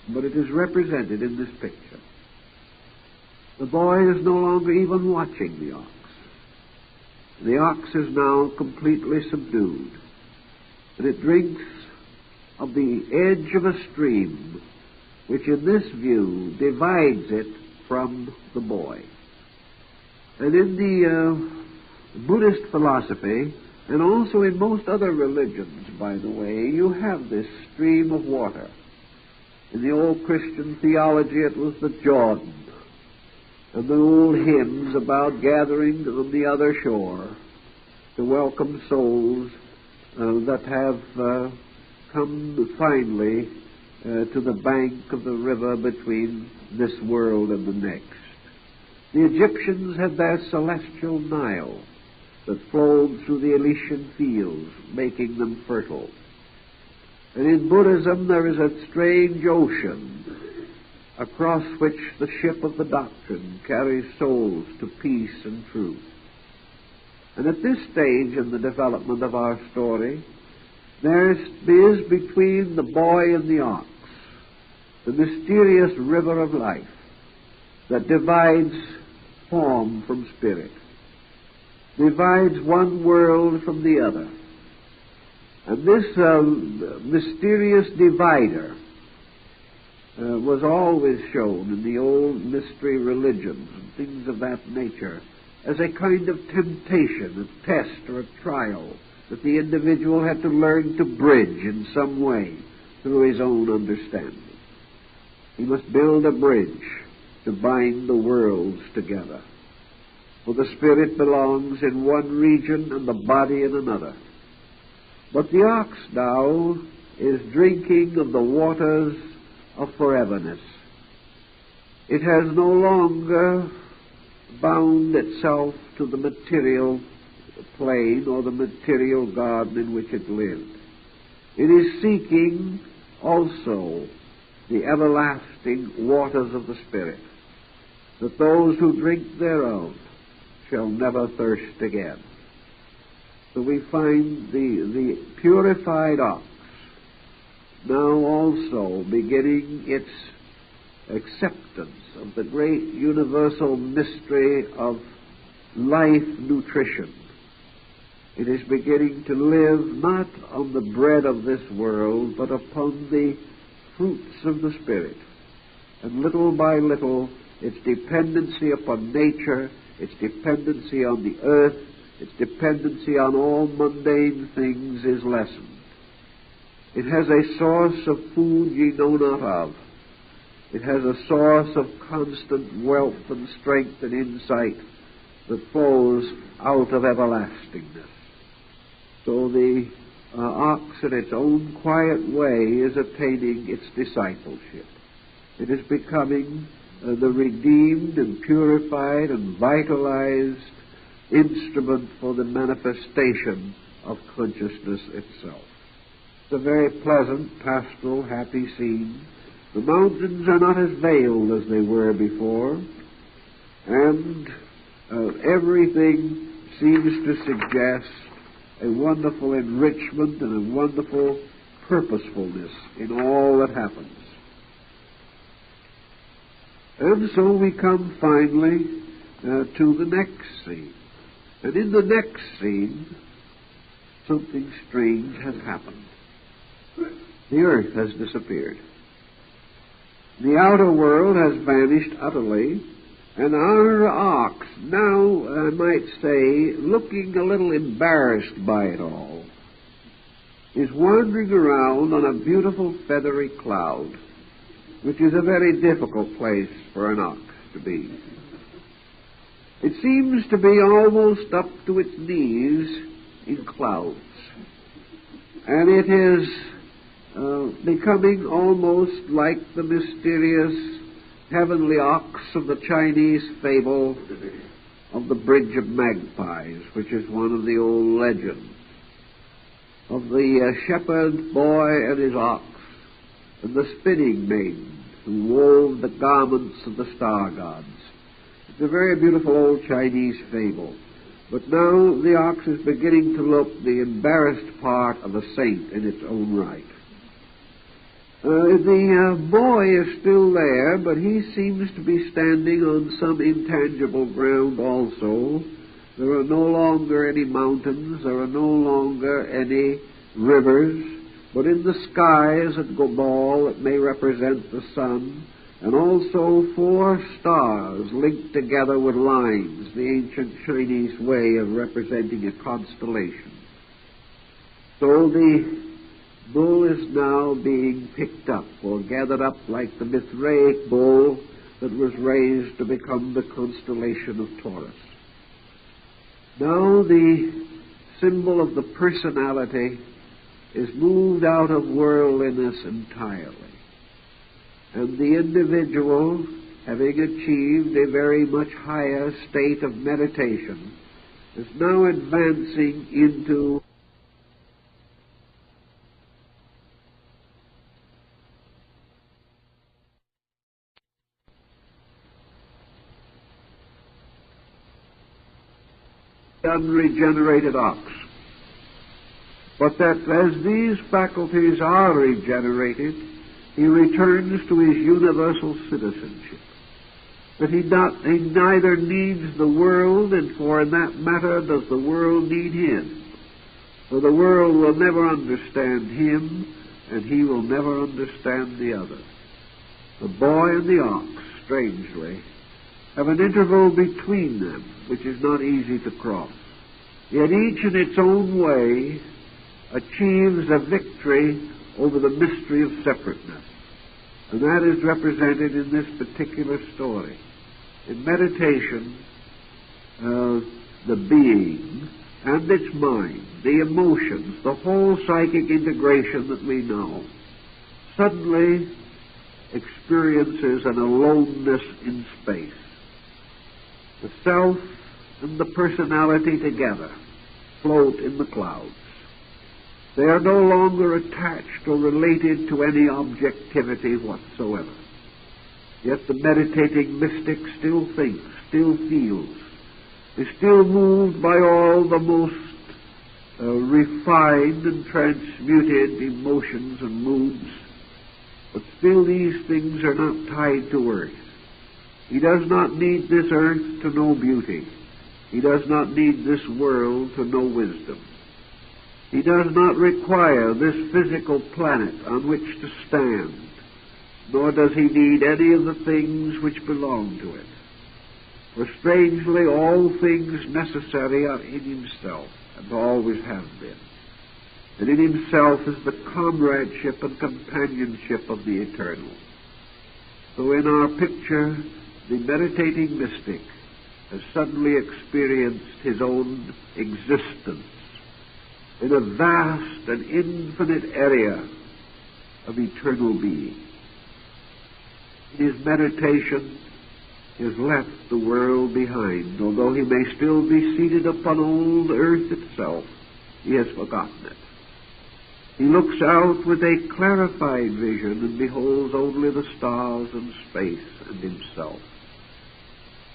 Speaker 1: but it is represented in this picture. The boy is no longer even watching the ox. The ox is now completely subdued, and it drinks of the edge of a stream which in this view divides it from the boy. And in the Buddhist philosophy, and also in most other religions, by the way, you have this stream of water. In the old Christian theology, it was the Jordan, and the old hymns about gathering on the other shore to welcome souls that have come finally to the bank of the river between this world and the next. The Egyptians had their celestial Nile that flowed through the Elysian fields, making them fertile. And in Buddhism there is a strange ocean across which the ship of the doctrine carries souls to peace and truth. And at this stage in the development of our story, there is between the boy and the ox the mysterious river of life that divides form from spirit, divides one world from the other. And this mysterious divider was always shown in the old mystery religions and things of that nature as a kind of temptation, a test or a trial that the individual had to learn to bridge in some way through his own understanding. He must build a bridge to bind the worlds together. For the spirit belongs in one region and the body in another. But the ox now is drinking of the waters of foreverness. It has no longer bound itself to the material plane or the material garden in which it lived. It is seeking also the everlasting waters of the Spirit, that those who drink thereof shall never thirst again. So we find the purified ox now also beginning its acceptance of the great universal mystery of life nutrition. It is beginning to live not on the bread of this world, but upon the fruits of the Spirit. And little by little, its dependency upon nature, its dependency on the earth, its dependency on all mundane things is lessened. It has a source of food ye know not of. It has a source of constant wealth and strength and insight that flows out of everlastingness. So the ox in its own quiet way is attaining its discipleship. It is becoming the redeemed and purified and vitalized instrument for the manifestation of consciousness itself. It's a very pleasant, pastoral, happy scene. The mountains are not as veiled as they were before, and everything seems to suggest a wonderful enrichment and a wonderful purposefulness in all that happens. And so we come finally to the next scene. And in the next scene, something strange has happened. The earth has disappeared. The outer world has vanished utterly, and our ox, now, I might say, looking a little embarrassed by it all, is wandering around on a beautiful feathery cloud, which is a very difficult place for an ox to be. It seems to be almost up to its knees in clouds, and it is becoming almost like the mysterious heavenly ox of the Chinese fable of the Bridge of Magpies, which is one of the old legends, of the shepherd boy and his ox, and the spinning maiden who wove the garments of the star gods. It's a very beautiful old Chinese fable. But now the ox is beginning to look the embarrassed part of a saint in its own right. The boy is still there, but he seems to be standing on some intangible ground also. There are no longer any mountains, there are no longer any rivers, but in the skies at Gobal it may represent the sun, and also 4 stars linked together with lines, the ancient Chinese way of representing a constellation. So the bull is now being picked up, or gathered up like the Mithraic bull that was raised to become the constellation of Taurus. Now the symbol of the personality is moved out of worldliness entirely, and the individual, having achieved a very much higher state of meditation, is now advancing into unregenerated ox. But that as these faculties are regenerated, he returns to his universal citizenship. That he neither needs the world, and for in that matter does the world need him. For the world will never understand him, and he will never understand the other. The boy and the ox, strangely, have an interval between them which is not easy to cross. Yet each in its own way achieves a victory over the mystery of separateness. And that is represented in this particular story. In meditation, the being and its mind, the emotions, the whole psychic integration that we know, suddenly experiences an aloneness in space. The self and the personality together float in the clouds. They are no longer attached or related to any objectivity whatsoever. Yet the meditating mystic still thinks, still feels, is still moved by all the most refined and transmuted emotions and moods, but still these things are not tied to earth. He does not need this earth to know beauty. He does not need this world to know wisdom. He does not require this physical planet on which to stand, nor does he need any of the things which belong to it. For strangely, all things necessary are in himself, and always have been. And in himself is the comradeship and companionship of the eternal. So in our picture, the meditating mystic has suddenly experienced his own existence in a vast and infinite area of eternal being. In his meditation, he has left the world behind. Although he may still be seated upon old earth itself, he has forgotten it. He looks out with a clarified vision and beholds only the stars and space and himself.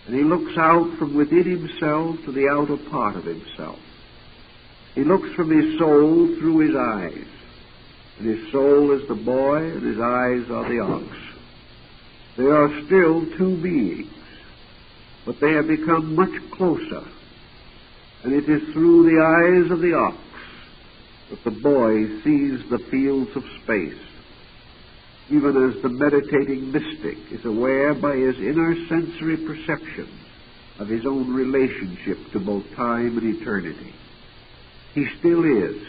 Speaker 1: And he looks out from within himself to the outer part of himself. He looks from his soul through his eyes. And his soul is the boy, and his eyes are the ox. They are still two beings, but they have become much closer. And it is through the eyes of the ox that the boy sees the fields of space, even as the meditating mystic is aware by his inner sensory perception of his own relationship to both time and eternity. He still is.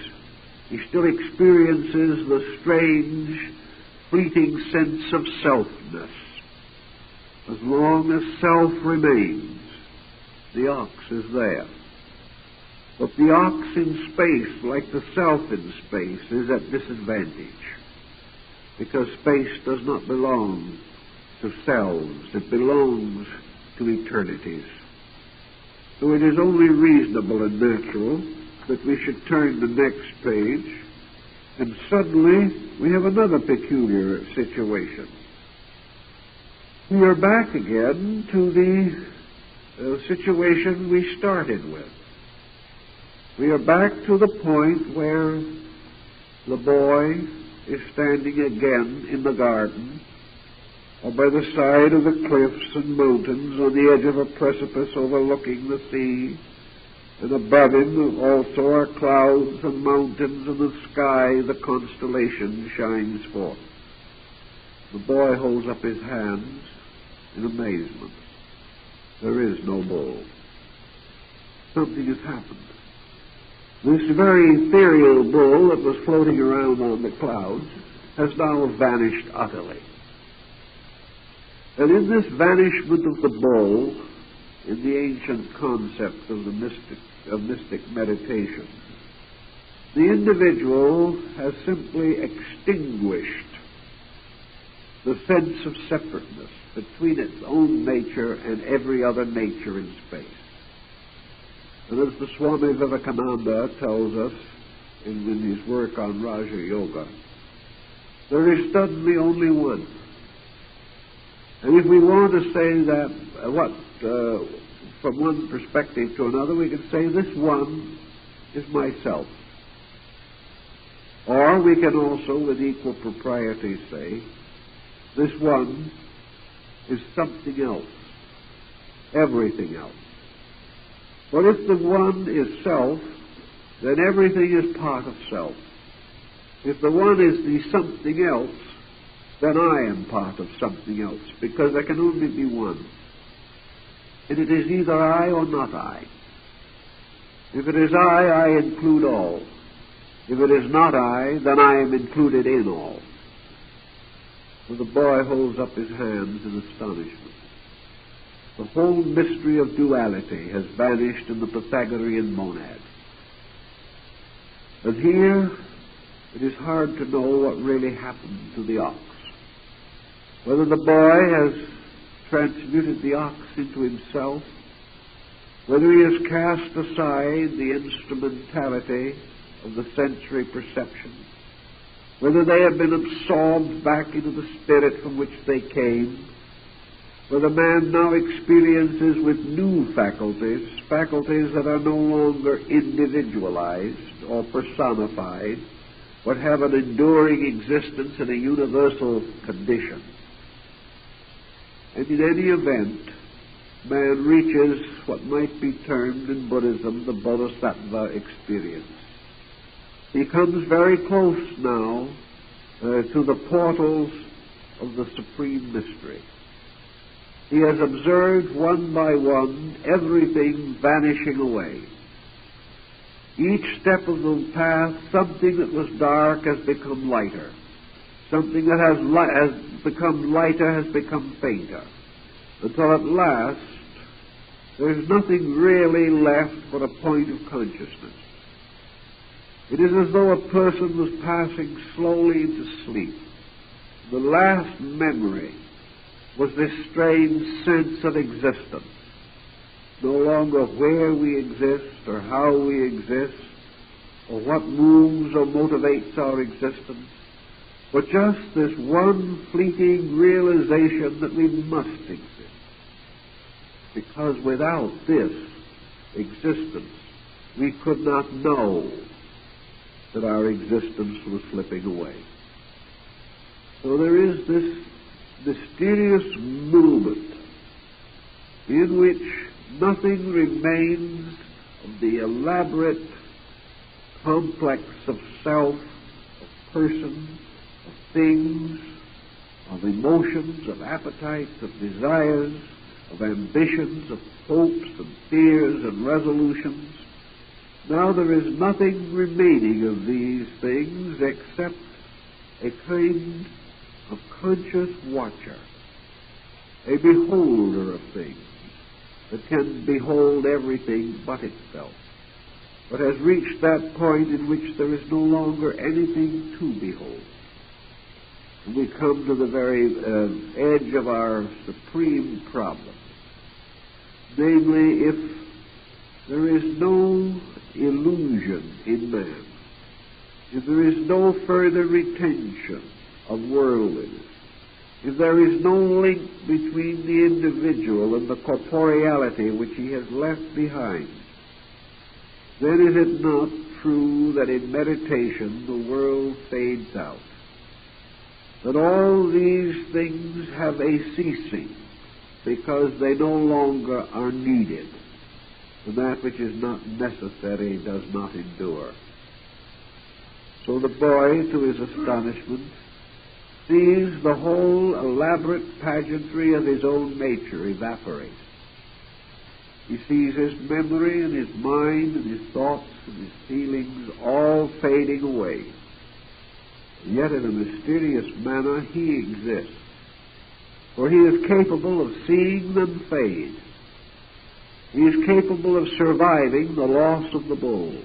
Speaker 1: He still experiences the strange, fleeting sense of selfness. As long as self remains, the ox is there. But the ox in space, like the self in space, is at disadvantage, because space does not belong to selves. It belongs to eternities. So it is only reasonable and natural that we should turn the next page, and suddenly we have another peculiar situation. We are back again to the situation we started with. We are back to the point where the boy is standing again in the garden, or by the side of the cliffs and mountains, on the edge of a precipice overlooking the sea, and above him also are clouds and mountains, and the sky, the constellation, shines forth. The boy holds up his hands in amazement. There is no bull. Something has happened. This very ethereal bull that was floating around on the clouds has now vanished utterly. And in this vanishment of the bull, in the ancient concept of the mystic meditation, the individual has simply extinguished the sense of separateness between its own nature and every other nature in space. And as the Swami Vivekananda tells us in his work on Raja Yoga, there is suddenly only one. And if we want to say that from one perspective to another, we can say this one is myself. Or we can also, with equal propriety, say this one is something else, everything else. But if the one is self, then everything is part of self. If the one is the something else, then I am part of something else, because there can only be one. And it is either I or not I. If it is I include all. If it is not I, then I am included in all. So the boy holds up his hands in astonishment. The whole mystery of duality has vanished in the Pythagorean monad. And here it is hard to know what really happened to the ox. Whether the boy has transmuted the ox into himself, whether he has cast aside the instrumentality of the sensory perception, whether they have been absorbed back into the spirit from which they came, whether man now experiences with new faculties, faculties that are no longer individualized or personified, but have an enduring existence in a universal condition. And in any event, man reaches what might be termed in Buddhism the bodhisattva experience. He comes very close now to the portals of the supreme mystery. He has observed one by one everything vanishing away. Each step of the path, something that was dark has become lighter. Something that has become lighter has become fainter. Until at last, there's nothing really left but a point of consciousness. It is as though a person was passing slowly into sleep. The last memory was this strange sense of existence. No longer where we exist or how we exist or what moves or motivates our existence, but just this one fleeting realization that we must exist. Because without this existence, we could not know that our existence was slipping away. So there is this mysterious movement in which nothing remains of the elaborate complex of self, of person, of things, of emotions, of appetites, of desires, of ambitions, of hopes and fears and resolutions. Now there is nothing remaining of these things except a kind of conscious watcher, a beholder of things that can behold everything but itself, but has reached that point in which there is no longer anything to behold. And we come to the very edge of our supreme problem. Namely, if there is no illusion in man, if there is no further retention of worldliness, if there is no link between the individual and the corporeality which he has left behind, then is it not true that in meditation the world fades out? That all these things have a ceasing because they no longer are needed, and that which is not necessary does not endure. So the boy, to his astonishment, sees the whole elaborate pageantry of his own nature evaporate. He sees his memory and his mind and his thoughts and his feelings all fading away. And yet in a mysterious manner he exists, for he is capable of seeing them fade. He is capable of surviving the loss of the bull,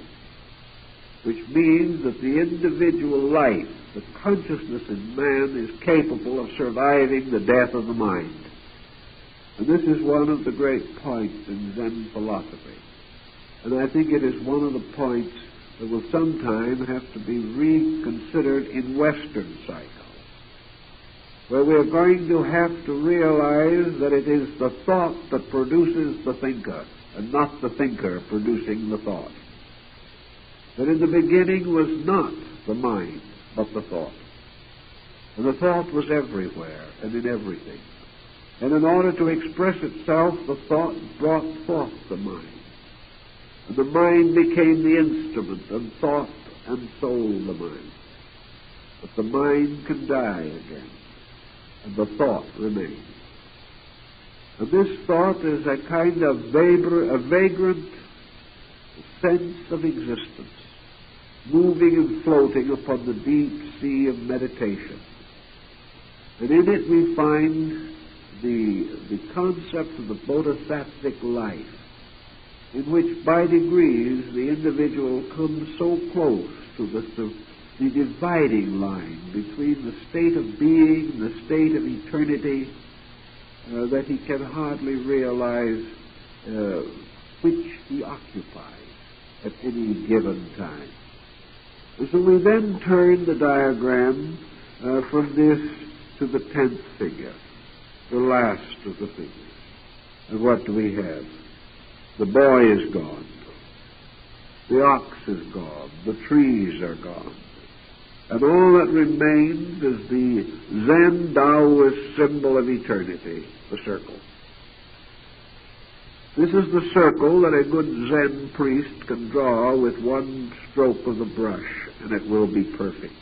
Speaker 1: which means that the individual life, the consciousness in man, is capable of surviving the death of the mind. And this is one of the great points in Zen philosophy. And I think it is one of the points that will sometime have to be reconsidered in Western psychology, where we are going to have to realize that it is the thought that produces the thinker, and not the thinker producing the thought. That in the beginning was not the mind, but the thought. And the thought was everywhere and in everything. And in order to express itself, the thought brought forth the mind. And the mind became the instrument, and thought and soul the mind. But the mind can die again, and the thought remains. And this thought is a kind of vagrant sense of existence, moving and floating upon the deep sea of meditation. And in it we find the concept of the bodhisattvic life, in which by degrees the individual comes so close to the dividing line between the state of being and the state of eternity that he can hardly realize which he occupies at any given time. And so we then turn the diagram from this to the 10th figure, the last of the figures. And what do we have? The boy is gone. The ox is gone. The trees are gone. And all that remains is the Zen Taoist symbol of eternity, the circle. This is the circle that a good Zen priest can draw with one stroke of the brush, and it will be perfect.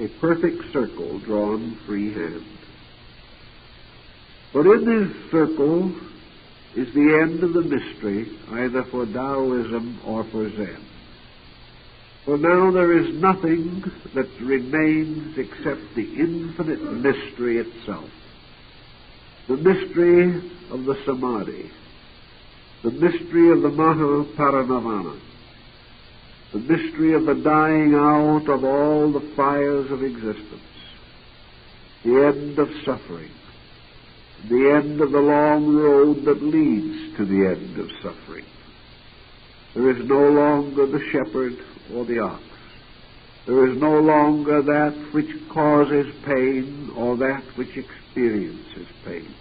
Speaker 1: A perfect circle drawn freehand. But in this circle is the end of the mystery, either for Taoism or for Zen. For now there is nothing that remains except the infinite mystery itself. The mystery of the Samadhi, the mystery of the Mahaparinirvana, the mystery of the dying out of all the fires of existence, the end of suffering, the end of the long road that leads to the end of suffering. There is no longer the shepherd or the ox. There is no longer that which causes pain or that which experiences pain.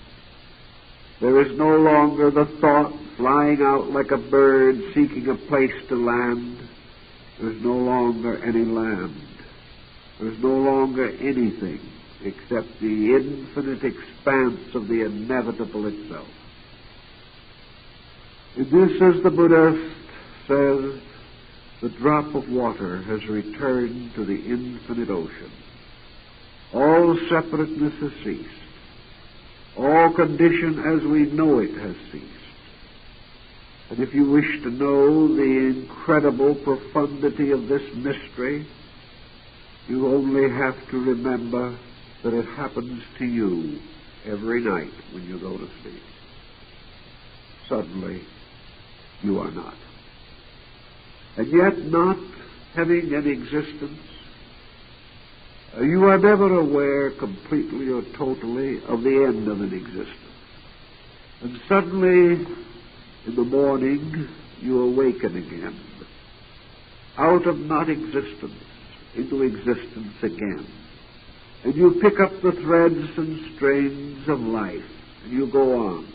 Speaker 1: There is no longer the thought flying out like a bird seeking a place to land. There is no longer any land. There is no longer anything except the infinite expanse of the inevitable itself. And this, as the Buddhist says, the drop of water has returned to the infinite ocean. All separateness has ceased. All condition as we know it has ceased. And if you wish to know the incredible profundity of this mystery, you only have to remember that it happens to you every night when you go to sleep. Suddenly, you are not. And yet, not having an existence, you are never aware completely or totally of the end of an existence. And suddenly, in the morning, you awaken again, out of not existence into existence again. And you pick up the threads and strains of life, and you go on.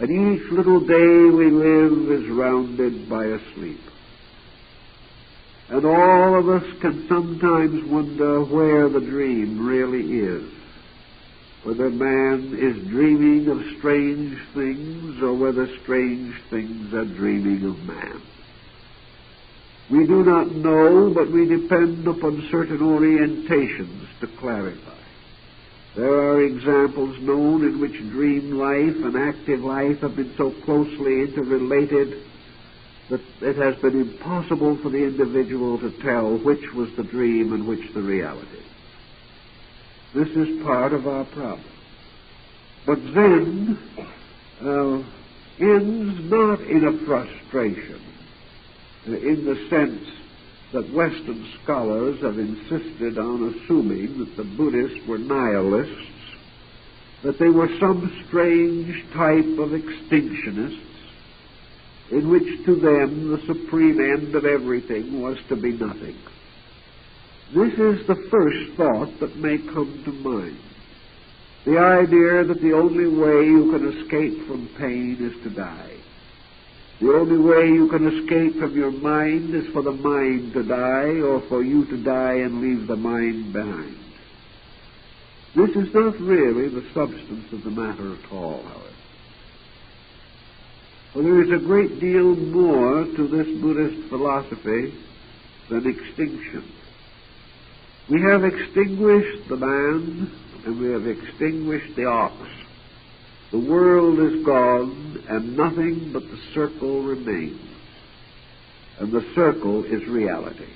Speaker 1: And each little day we live is rounded by a sleep. And all of us can sometimes wonder where the dream really is, whether man is dreaming of strange things or whether strange things are dreaming of man. We do not know, but we depend upon certain orientations to clarify. There are examples known in which dream life and active life have been so closely interrelated that it has been impossible for the individual to tell which was the dream and which the reality. This is part of our problem. But Zen ends not in a frustration, in the sense that Western scholars have insisted on assuming that the Buddhists were nihilists, that they were some strange type of extinctionists, in which to them the supreme end of everything was to be nothing. This is the first thought that may come to mind. The idea that the only way you can escape from pain is to die. The only way you can escape from your mind is for the mind to die, or for you to die and leave the mind behind. This is not really the substance of the matter at all, however. For there is a great deal more to this Buddhist philosophy than extinction. We have extinguished the man, and we have extinguished the ox. The world is gone, and nothing but the circle remains. And the circle is reality.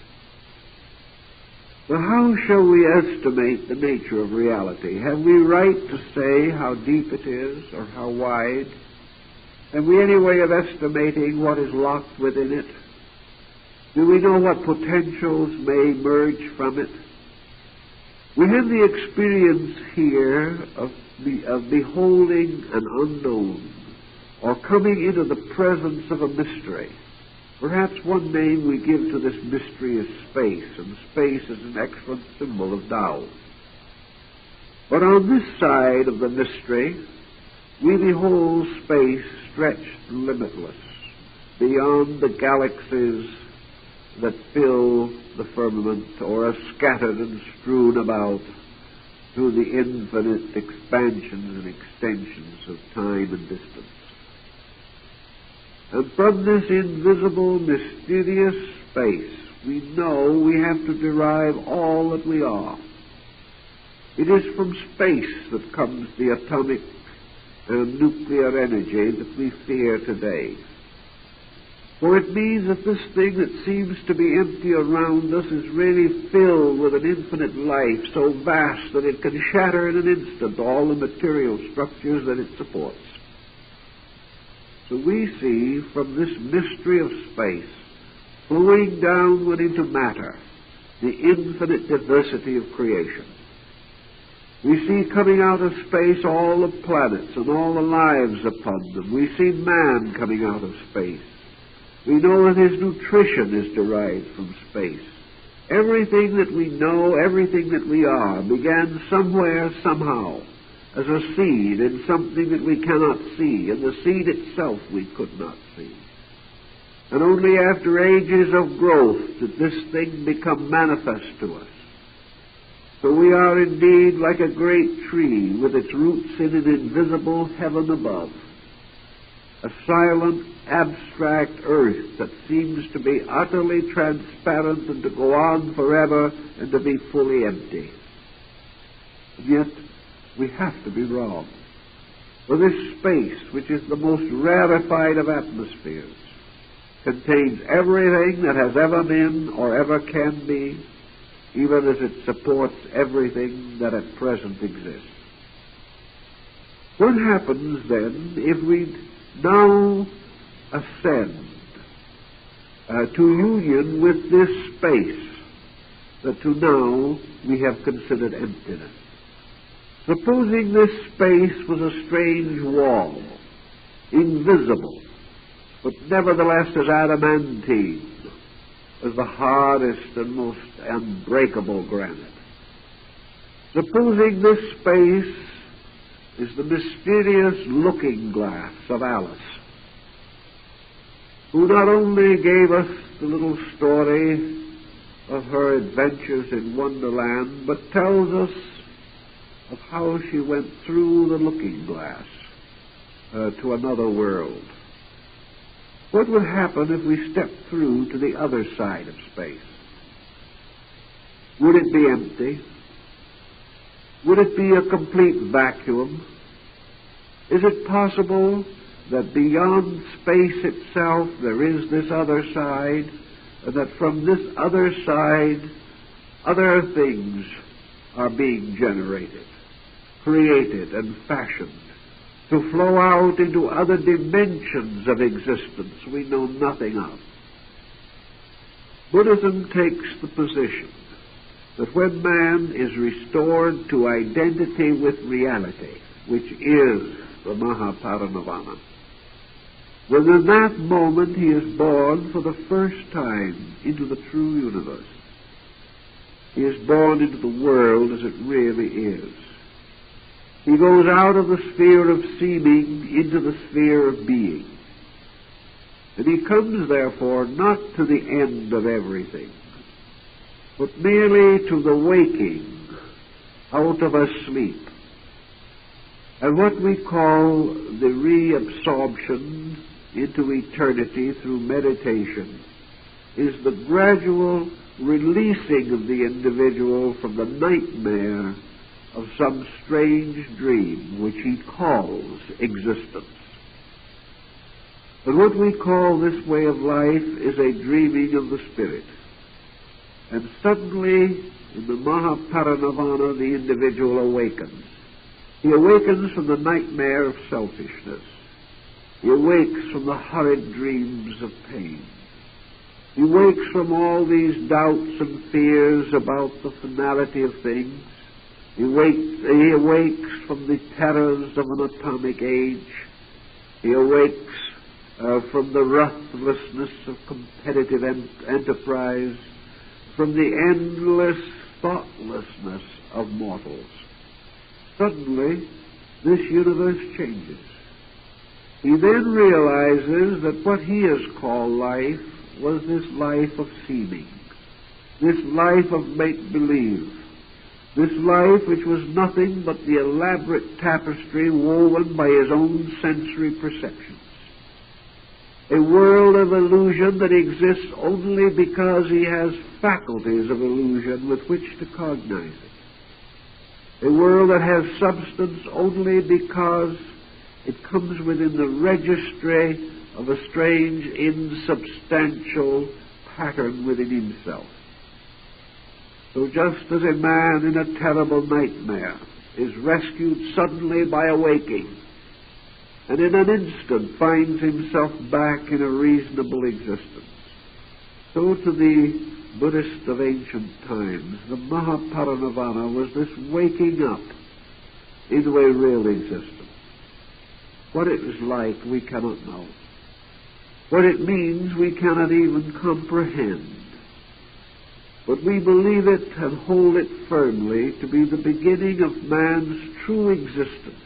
Speaker 1: So how shall we estimate the nature of reality? Have we right to say how deep it is or how wide? Have we any way of estimating what is locked within it? Do we know what potentials may emerge from it? We have the experience here of beholding an unknown, or coming into the presence of a mystery. Perhaps one name we give to this mystery is space, and space is an excellent symbol of Tao. But on this side of the mystery, we behold space stretched limitless, beyond the galaxies that fill the firmament or are scattered and strewn about through the infinite expansions and extensions of time and distance. And from this invisible, mysterious space, we know we have to derive all that we are. It is from space that comes the atomic and nuclear energy that we fear today. For it means that this thing that seems to be empty around us is really filled with an infinite life so vast that it can shatter in an instant all the material structures that it supports. So we see from this mystery of space, flowing downward into matter, the infinite diversity of creation. We see coming out of space all the planets and all the lives upon them. We see man coming out of space. We know that his nutrition is derived from space. Everything that we know, everything that we are, began somewhere, somehow, as a seed in something that we cannot see, and the seed itself we could not see. And only after ages of growth did this thing become manifest to us. So we are indeed like a great tree with its roots in an invisible heaven above, a silent, abstract earth that seems to be utterly transparent and to go on forever and to be fully empty. And yet, we have to be wrong. For this space, which is the most rarefied of atmospheres, contains everything that has ever been or ever can be, even as it supports everything that at present exists. What happens then if we now ascend to union with this space that to now we have considered emptiness? Supposing this space was a strange wall, invisible, but nevertheless as adamantine, as the hardest and most unbreakable granite. Supposing this space is the mysterious looking glass of Alice, who not only gave us the little story of her adventures in Wonderland, but tells us of how she went through the looking glass to another world. What would happen if we stepped through to the other side of space? Would it be empty? Would it be a complete vacuum? Is it possible that beyond space itself there is this other side, and that from this other side other things are being generated, created and fashioned, to flow out into other dimensions of existence we know nothing of? Buddhism takes the position that when man is restored to identity with reality, which is the Mahaparinirvana, when in that moment he is born for the first time into the true universe, he is born into the world as it really is. He goes out of the sphere of seeming into the sphere of being. And he comes, therefore, not to the end of everything, but merely to the waking out of a sleep. And what we call the reabsorption into eternity through meditation is the gradual releasing of the individual from the nightmare of some strange dream which he calls existence. But what we call this way of life is a dreaming of the spirit. And suddenly, in the Mahaparinirvana, the individual awakens. He awakens from the nightmare of selfishness. He awakes from the horrid dreams of pain. He wakes from all these doubts and fears about the finality of things. He awakes from the terrors of an atomic age. He awakes from the ruthlessness of competitive enterprise, from the endless thoughtlessness of mortals. Suddenly, this universe changes. He then realizes that what he has called life was this life of seeming, this life of make-believe, this life which was nothing but the elaborate tapestry woven by his own sensory perceptions. A world of illusion that exists only because he has faculties of illusion with which to cognize it. A world that has substance only because it comes within the registry of a strange, insubstantial pattern within himself. So just as a man in a terrible nightmare is rescued suddenly by awaking, and in an instant finds himself back in a reasonable existence, so to the Buddhist of ancient times, the Mahaparinirvana was this waking up into a real existence. What it is like, we cannot know. What it means, we cannot even comprehend. But we believe it and hold it firmly to be the beginning of man's true existence.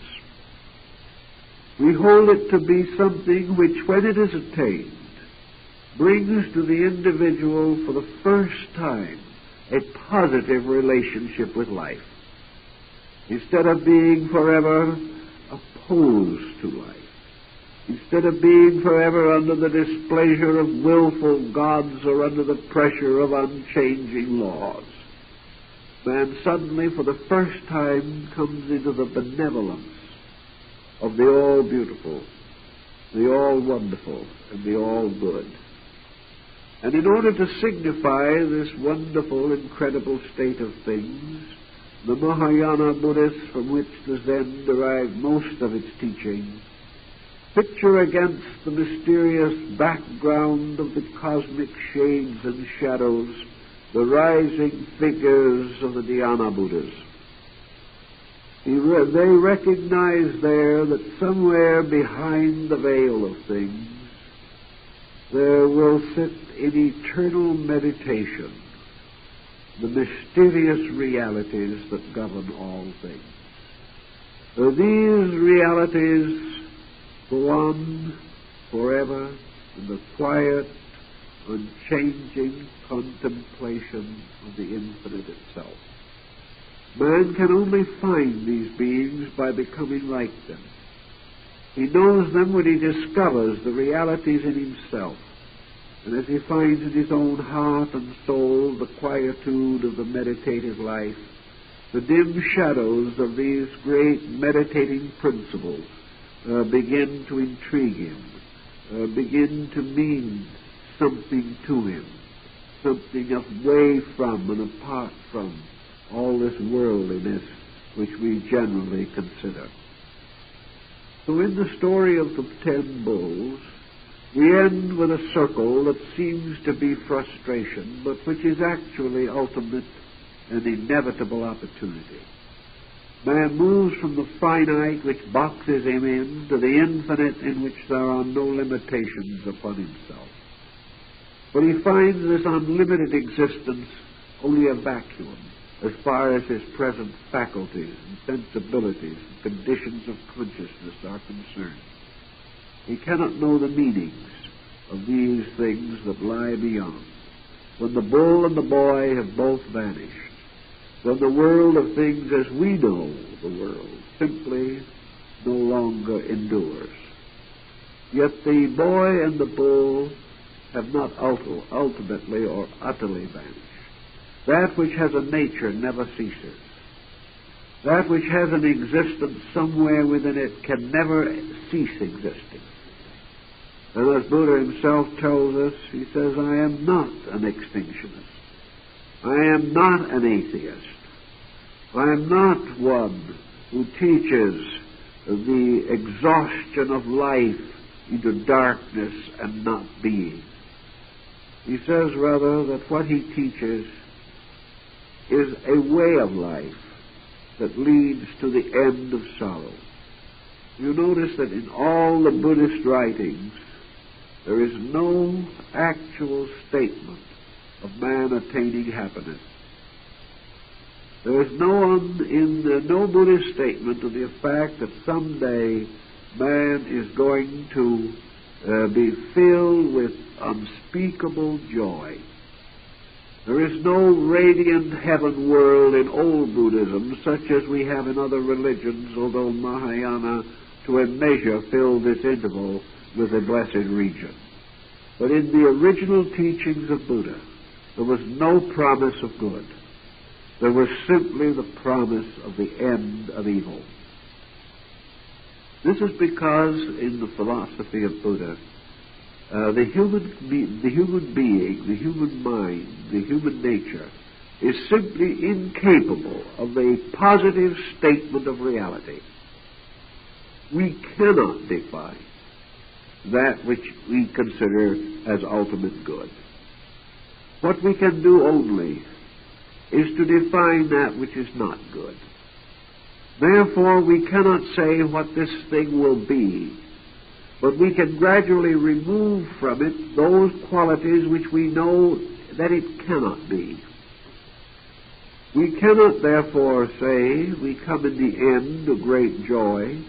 Speaker 1: We hold it to be something which, when it is attained, brings to the individual for the first time a positive relationship with life, instead of being forever opposed to life, instead of being forever under the displeasure of willful gods or under the pressure of unchanging laws. Man suddenly, for the first time, comes into the benevolence of the all-beautiful, the all-wonderful, and the all-good. And in order to signify this wonderful, incredible state of things, the Mahayana Buddhists, from which the Zen derived most of its teaching, picture against the mysterious background of the cosmic shades and shadows the rising figures of the Dhyana Buddhas. They recognize there that somewhere behind the veil of things there will sit in eternal meditation the mysterious realities that govern all things. These realities go on forever in the quiet, unchanging contemplation of the infinite itself. Man can only find these beings by becoming like them. He knows them when he discovers the realities in himself, and as he finds in his own heart and soul the quietude of the meditative life, the dim shadows of these great meditating principles begin to intrigue him, begin to mean something to him, something away from and apart from all this worldliness which we generally consider. So in the story of the 10 bulls, we end with a circle that seems to be frustration, but which is actually ultimate and inevitable opportunity. Man moves from the finite, which boxes him in, to the infinite, in which there are no limitations upon himself. But he finds this unlimited existence only a vacuum, as far as his present faculties and sensibilities and conditions of consciousness are concerned. He cannot know the meanings of these things that lie beyond. When the bull and the boy have both vanished, when the world of things as we know the world simply no longer endures. Yet the boy and the bull have not ultimately or utterly vanished. That which has a nature never ceases. That which has an existence somewhere within it can never cease existing. And as Buddha himself tells us, he says, I am not an extinctionist. I am not an atheist. I am not one who teaches the exhaustion of life into darkness and not being. He says, rather, that what he teaches is a way of life that leads to the end of sorrow. you notice that in all the Buddhist writings, there is no actual statement of man attaining happiness. There is no Buddhist statement of the fact that someday man is going to be filled with unspeakable joy. There is no radiant heaven world in old Buddhism such as we have in other religions, although Mahayana to a measure filled this interval with a blessed region. But in the original teachings of Buddha, there was no promise of good. There was simply the promise of the end of evil. This is because in the philosophy of Buddha, the human being, the human mind, the human nature is simply incapable of a positive statement of reality. We cannot define that which we consider as ultimate good. What we can do only is to define that which is not good. Therefore, we cannot say what this thing will be, but we can gradually remove from it those qualities which we know that it cannot be. We cannot therefore say we come in the end to great joy,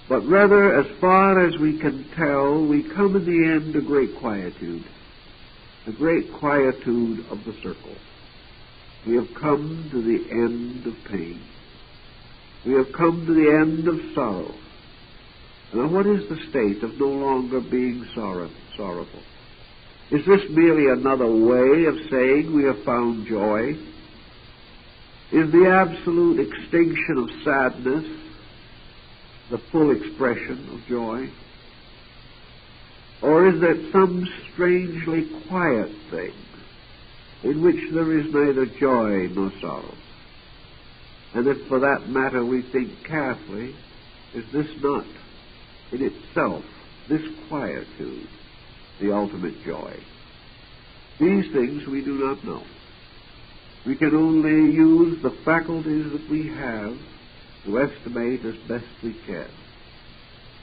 Speaker 1: but rather, as far as we can tell, we come in the end to great quietude, the great quietude of the circle. We have come to the end of pain. We have come to the end of sorrow. Now, what is the state of no longer being sorrowful? Is this merely another way of saying we have found joy? Is the absolute extinction of sadness the full expression of joy? Or is it some strangely quiet thing in which there is neither joy nor sorrow? And if for that matter we think carefully, is this not in itself, this quietude, the ultimate joy? These things we do not know. We can only use the faculties that we have to estimate as best we can.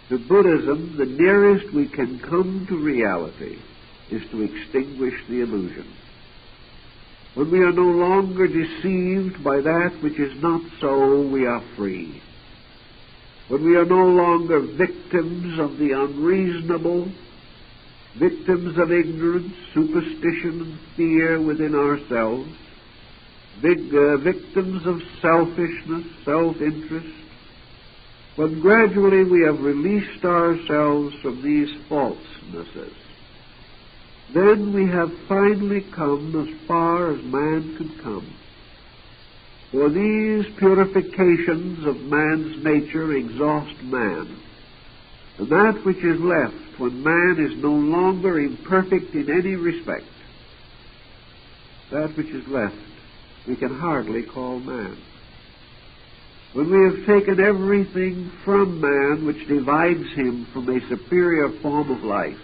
Speaker 1: To Buddhism, the nearest we can come to reality is to extinguish the illusion. When we are no longer deceived by that which is not so, we are free. When we are no longer victims of the unreasonable, victims of ignorance, superstition, and fear within ourselves, victims of selfishness, self-interest, when gradually we have released ourselves from these falsenesses, then we have finally come as far as man can come. For these purifications of man's nature exhaust man. And that which is left when man is no longer imperfect in any respect, that which is left we can hardly call man. When we have taken everything from man which divides him from a superior form of life,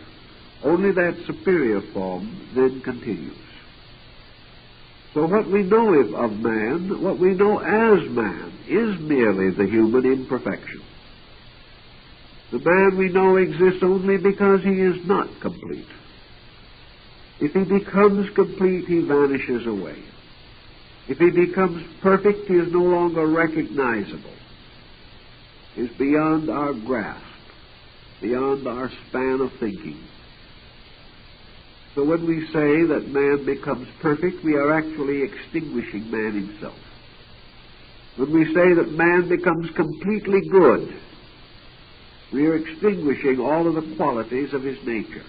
Speaker 1: only that superior form then continues. So what we know of man, what we know as man, is merely the human imperfection. The man we know exists only because he is not complete. If he becomes complete, he vanishes away. If he becomes perfect, he is no longer recognizable. He is beyond our grasp, beyond our span of thinking. So when we say that man becomes perfect, we are actually extinguishing man himself. When we say that man becomes completely good, we are extinguishing all of the qualities of his nature.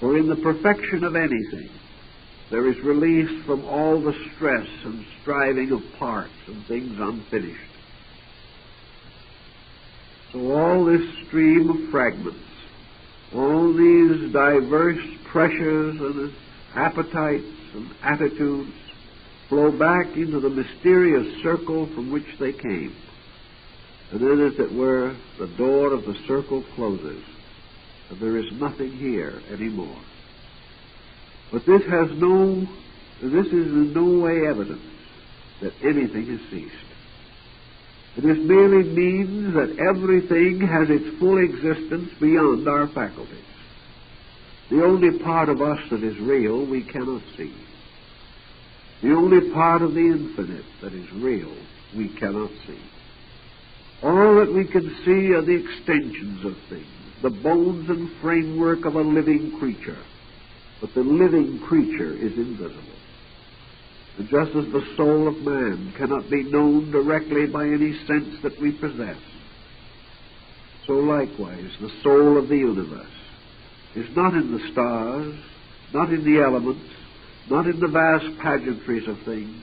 Speaker 1: For in the perfection of anything, there is release from all the stress and striving of parts and things unfinished. So all this stream of fragments, all these diverse pressures and appetites and attitudes flow back into the mysterious circle from which they came. And then, as it were, the door of the circle closes, and there is nothing here anymore. But this is in no way evidence that anything has ceased. It merely means that everything has its full existence beyond our faculties. The only part of us that is real we cannot see. The only part of the infinite that is real we cannot see. All that we can see are the extensions of things, the bones and framework of a living creature. But the living creature is invisible. And just as the soul of man cannot be known directly by any sense that we possess, so likewise the soul of the universe is not in the stars, not in the elements, not in the vast pageantries of things,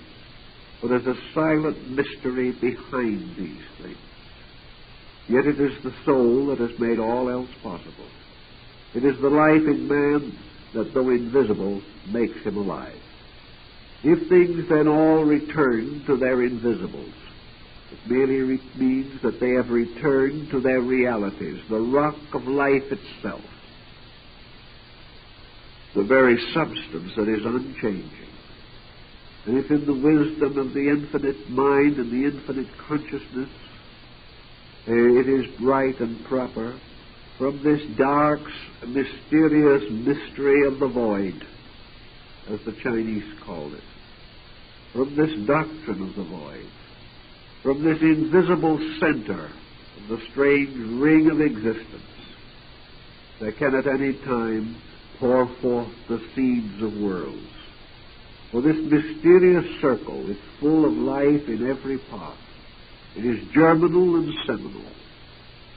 Speaker 1: but as a silent mystery behind these things. Yet it is the soul that has made all else possible. It is the life in man that, though invisible, makes him alive. If things then all return to their invisibles, it merely means that they have returned to their realities, the rock of life itself, the very substance that is unchanging. And if in the wisdom of the infinite mind and the infinite consciousness it is right and proper, from this dark, mysterious mystery of the void, as the Chinese called it, from this doctrine of the void, from this invisible center of the strange ring of existence, there can at any time pour forth the seeds of worlds. For this mysterious circle is full of life in every part. It is germinal and seminal.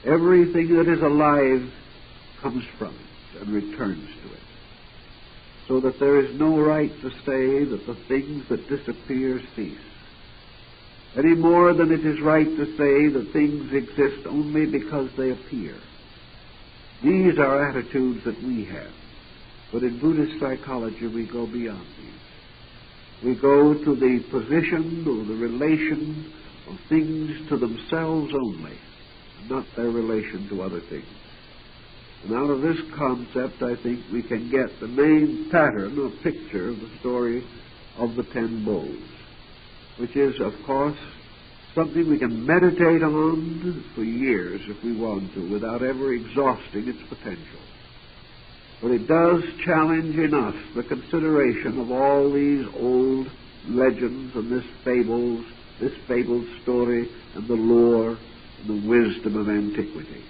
Speaker 1: Everything that is alive comes from it and returns to it. So that there is no right to say that the things that disappear cease, any more than it is right to say that things exist only because they appear. These are attitudes that we have. But in Buddhist psychology we go beyond these. We go to the position or the relation of things to themselves only, not their relation to other things. And out of this concept, I think, we can get the main pattern or picture of the story of the 10 bulls, which is, of course, something we can meditate on for years if we want to, without ever exhausting its potential. But it does challenge in us the consideration of all these old legends and this fabled story and the lore and the wisdom of antiquity.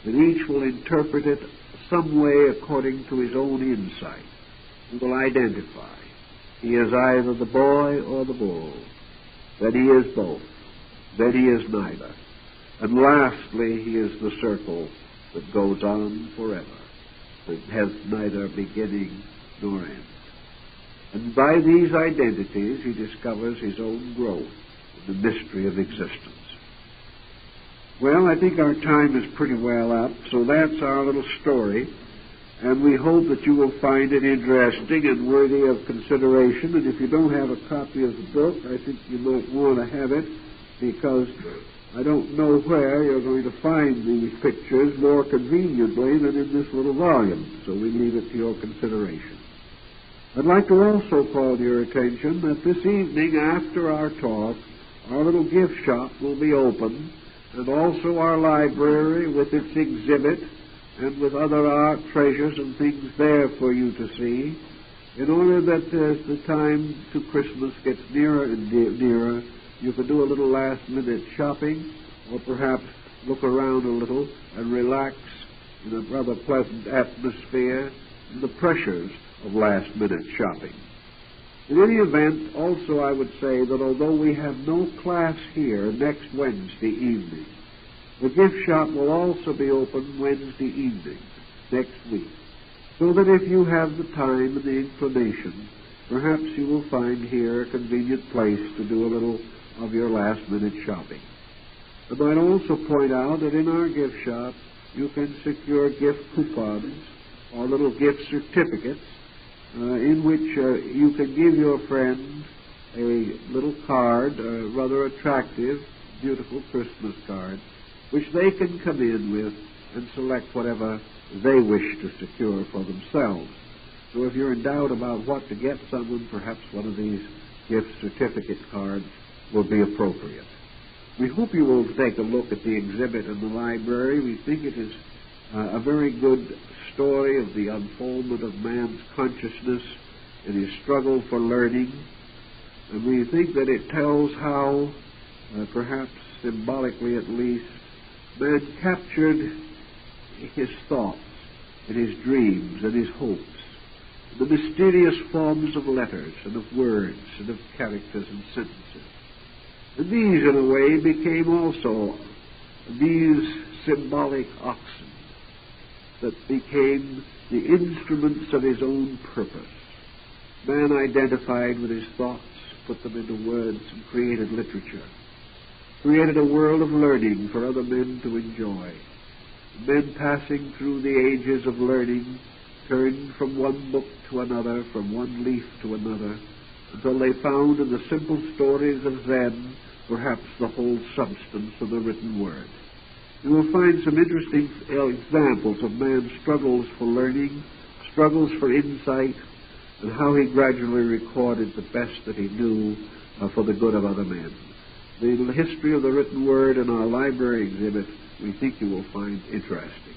Speaker 1: And each will interpret it some way according to his own insight, and will identify. He is either the boy or the bull. Then he is both. Then he is neither. And lastly, he is the circle that goes on forever, that has neither beginning nor end. And by these identities he discovers his own growth in the mystery of existence. Well, I think our time is pretty well up, so that's our little story, and we hope that you will find it interesting and worthy of consideration. And if you don't have a copy of the book, I think you might want to have it, because I don't know where you're going to find these pictures more conveniently than in this little volume, so we leave it to your consideration. I'd like to also call to your attention that this evening after our talk, our little gift shop will be open, and also our library with its exhibit and with other art treasures and things there for you to see, in order that as the time to Christmas gets nearer and nearer, you can do a little last-minute shopping, or perhaps look around a little and relax in a rather pleasant atmosphere in the pressures of last-minute shopping. In any event, also I would say that although we have no class here next Wednesday evening, the gift shop will also be open Wednesday evening next week, so that if you have the time and the inclination, perhaps you will find here a convenient place to do a little of your last-minute shopping. I might also point out that in our gift shop you can secure gift coupons or little gift certificates in which you can give your friend a little card, a rather attractive, beautiful Christmas card, which they can come in with and select whatever they wish to secure for themselves. So if you're in doubt about what to get someone, perhaps one of these gift certificate cards will be appropriate. We hope you will take a look at the exhibit in the library. We think it is a very good story of the unfoldment of man's consciousness in his struggle for learning. And we think that it tells how, perhaps symbolically at least, man captured his thoughts and his dreams and his hopes, the mysterious forms of letters and of words and of characters and sentences. And these, in a way, became also these symbolic oxen that became the instruments of his own purpose. Man identified with his thoughts, put them into words, and created literature, created a world of learning for other men to enjoy. Men passing through the ages of learning turned from one book to another, from one leaf to another, until they found in the simple stories of Zen perhaps the whole substance of the written word. You will find some interesting examples of man's struggles for learning, struggles for insight, and how he gradually recorded the best that he knew for the good of other men. The history of the written word in our library exhibit we think you will find interesting.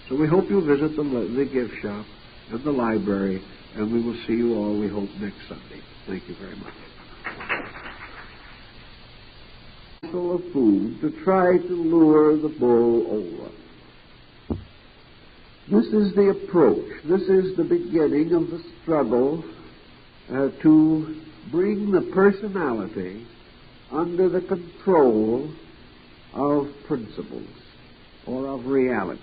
Speaker 1: So we hope you'll visit the gift shop and the library, and we will see you all, we hope, next Sunday. Thank you very much. Of food to try to lure the bull over. This is the approach. This is the beginning of the struggle to bring the personality under the control of principles or of reality.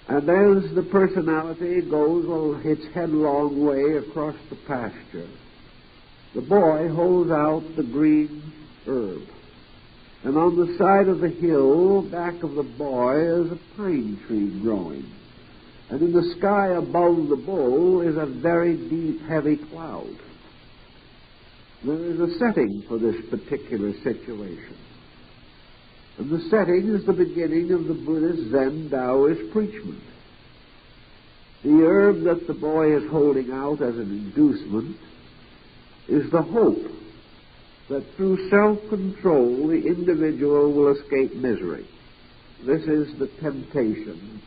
Speaker 1: And as the personality goes its headlong way across the pasture, the boy holds out the green herb. And on the side of the hill, back of the boy, is a pine tree growing. And in the sky above the bull is a very deep, heavy cloud. There is a setting for this particular situation. And the setting is the beginning of the Buddhist Zen Taoist preachment. The herb that the boy is holding out as an inducement is the hope that through self-control the individual will escape misery. This is the temptation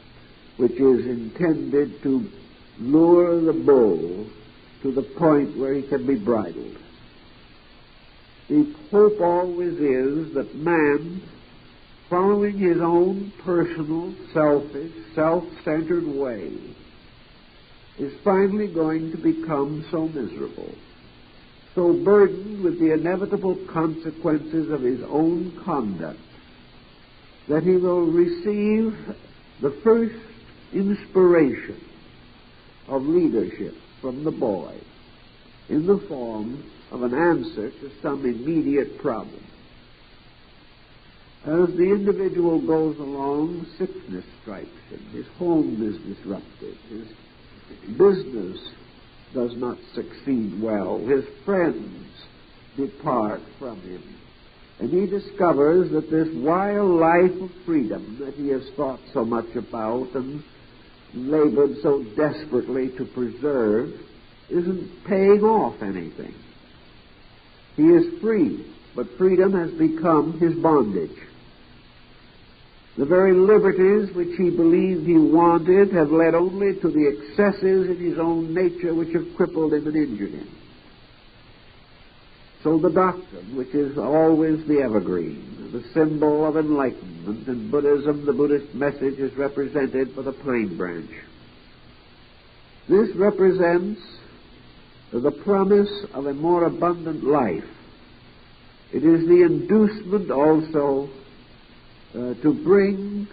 Speaker 1: which is intended to lure the bull to the point where he can be bridled. The hope always is that man, following his own personal, selfish, self-centered way, is finally going to become so miserable, so burdened with the inevitable consequences of his own conduct, that he will receive the first inspiration of leadership from the boy in the form of an answer to some immediate problem. As the individual goes along, sickness strikes him, his home is disrupted, his business does not succeed well, his friends depart from him, and he discovers that this wild life of freedom that he has thought so much about and labored so desperately to preserve isn't paying off anything. He is free, but freedom has become his bondage. The very liberties which he believed he wanted have led only to the excesses in his own nature which have crippled him and injured him. So the doctrine, which is always the evergreen, the symbol of enlightenment, in Buddhism the Buddhist message is represented by the pine branch. This represents the promise of a more abundant life. It is the inducement also to bring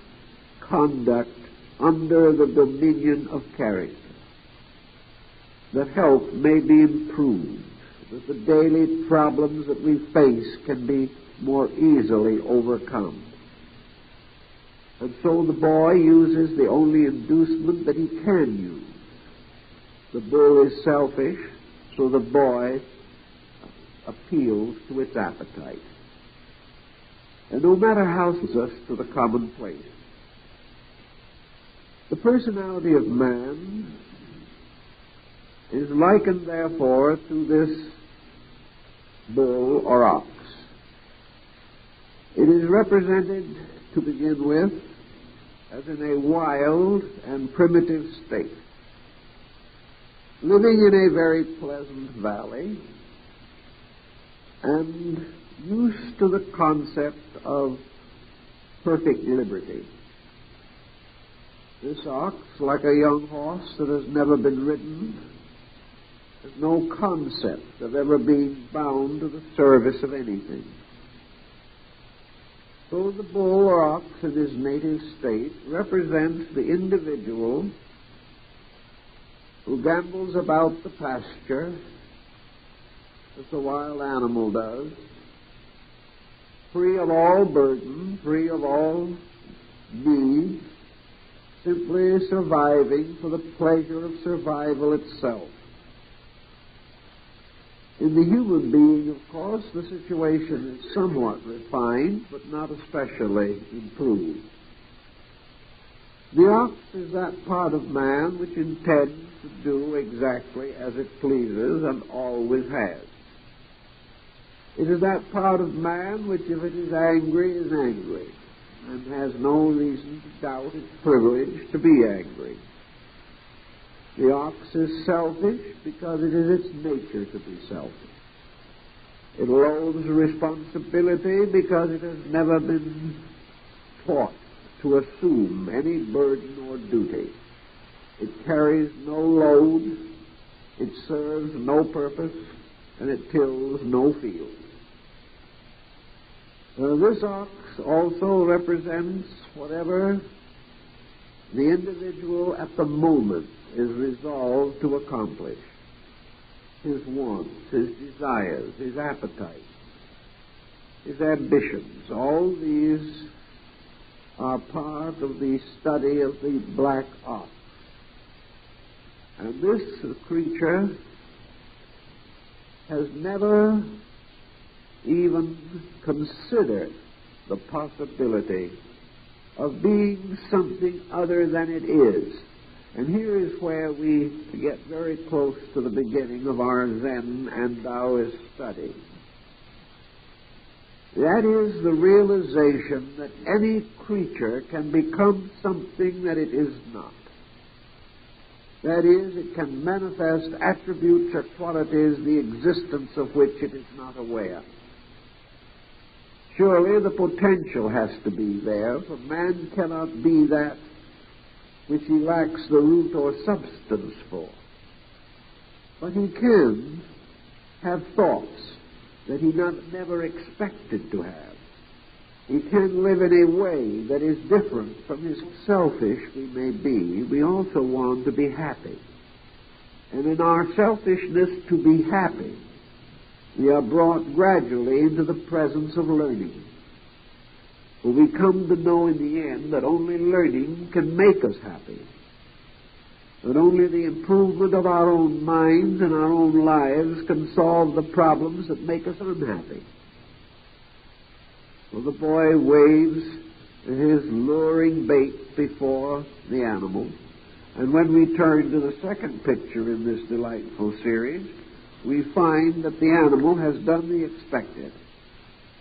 Speaker 1: conduct under the dominion of character, that health may be improved, that the daily problems that we face can be more easily overcome. And so the boy uses the only inducement that he can use. The bull is selfish, so the boy appeals to its appetite. And no matter how it leads us to the commonplace, the personality of man is likened, therefore, to this bull or ox. It is represented, to begin with, as in a wild and primitive state, living in a very pleasant valley and used to the concept of perfect liberty. This ox, like a young horse that has never been ridden, has no concept of ever being bound to the service of anything. So the bull or ox in his native state represents the individual who gambols about the pasture as the wild animal does, free of all burden, free of all need, simply surviving for the pleasure of survival itself. In the human being, of course, the situation is somewhat refined, but not especially improved. The ox is that part of man which intends to do exactly as it pleases and always has. It is that part of man which, if it is angry and has no reason to doubt its privilege to be angry. The ox is selfish because it is its nature to be selfish. It loathes responsibility because it has never been taught to assume any burden or duty. It carries no load, it serves no purpose, and it tills no field. This ox also represents whatever the individual at the moment is resolved to accomplish. His wants, his desires, his appetites, his ambitions, all these are part of the study of the black ox. And this creature has never even considered the possibility of being something other than it is. And here is where we get very close to the beginning of our Zen and Taoist study. That is the realization that any creature can become something that it is not. That is, it can manifest attributes or qualities the existence of which it is not aware. Surely the potential has to be there, for man cannot be that which he lacks the root or substance for. But he can have thoughts that he never expected to have. He can live in a way that is different from his selfish we may be. We also want to be happy. And in our selfishness to be happy, we are brought gradually into the presence of learning. For we come to know in the end that only learning can make us happy. That only the improvement of our own minds and our own lives can solve the problems that make us unhappy. So the boy waves his luring bait before the animal. And when we turn to the second picture in this delightful series, we find that the animal has done the expected.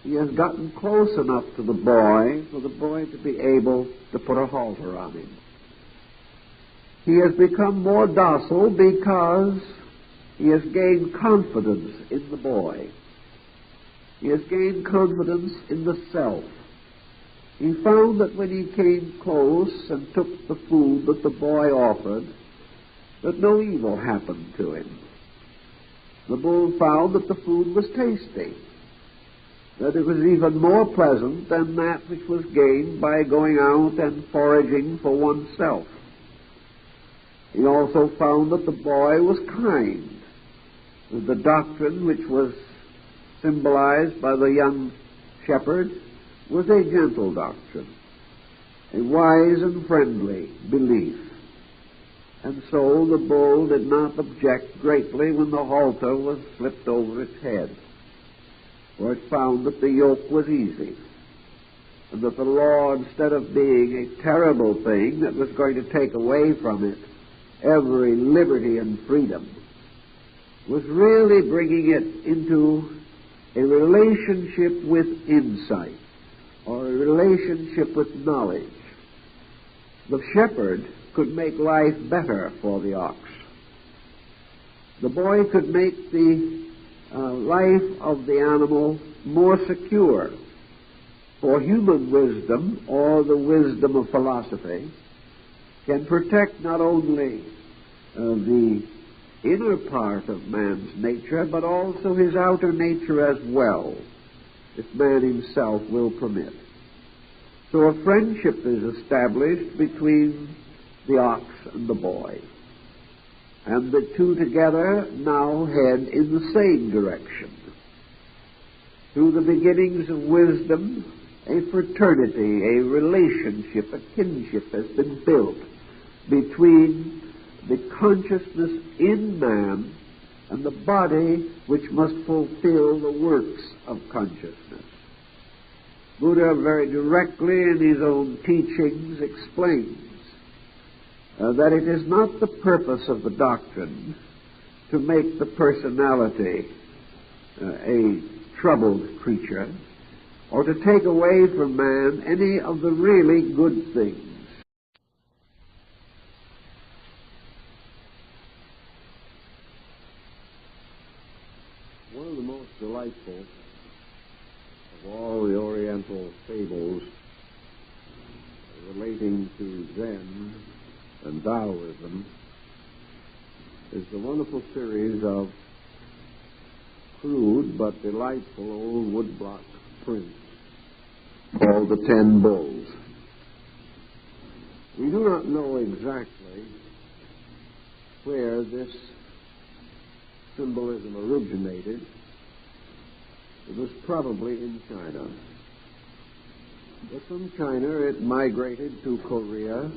Speaker 1: He has gotten close enough to the boy for the boy to be able to put a halter on him. He has become more docile because he has gained confidence in the boy. He has gained confidence in the self. He found that when he came close and took the food that the boy offered, that no evil happened to him. The bull found that the food was tasty, that it was even more pleasant than that which was gained by going out and foraging for oneself. He also found that the boy was kind. The doctrine which was symbolized by the young shepherd was a gentle doctrine, a wise and friendly belief. And so the bull did not object greatly when the halter was slipped over its head, for it found that the yoke was easy, and that the law, instead of being a terrible thing that was going to take away from it every liberty and freedom, was really bringing it into a relationship with insight, or a relationship with knowledge. The shepherd could make life better for the ox. The boy could make the life of the animal more secure. For human wisdom, or the wisdom of philosophy, can protect not only the inner part of man's nature, but also his outer nature as well, if man himself will permit. So a friendship is established between the ox and the boy. And the two together now head in the same direction. Through the beginnings of wisdom, a fraternity, a relationship, a kinship has been built between the consciousness in man and the body which must fulfill the works of consciousness. Buddha very directly in his own teachings explains that it is not the purpose of the doctrine to make the personality a troubled creature, or to take away from man any of the really good things. One of the most delightful of all the Oriental fables relating to Zen and Taoism is the wonderful series of crude but delightful old woodblock prints called the 10 Bulls. We do not know exactly where this symbolism originated. It was probably in China. But from China it migrated to Korea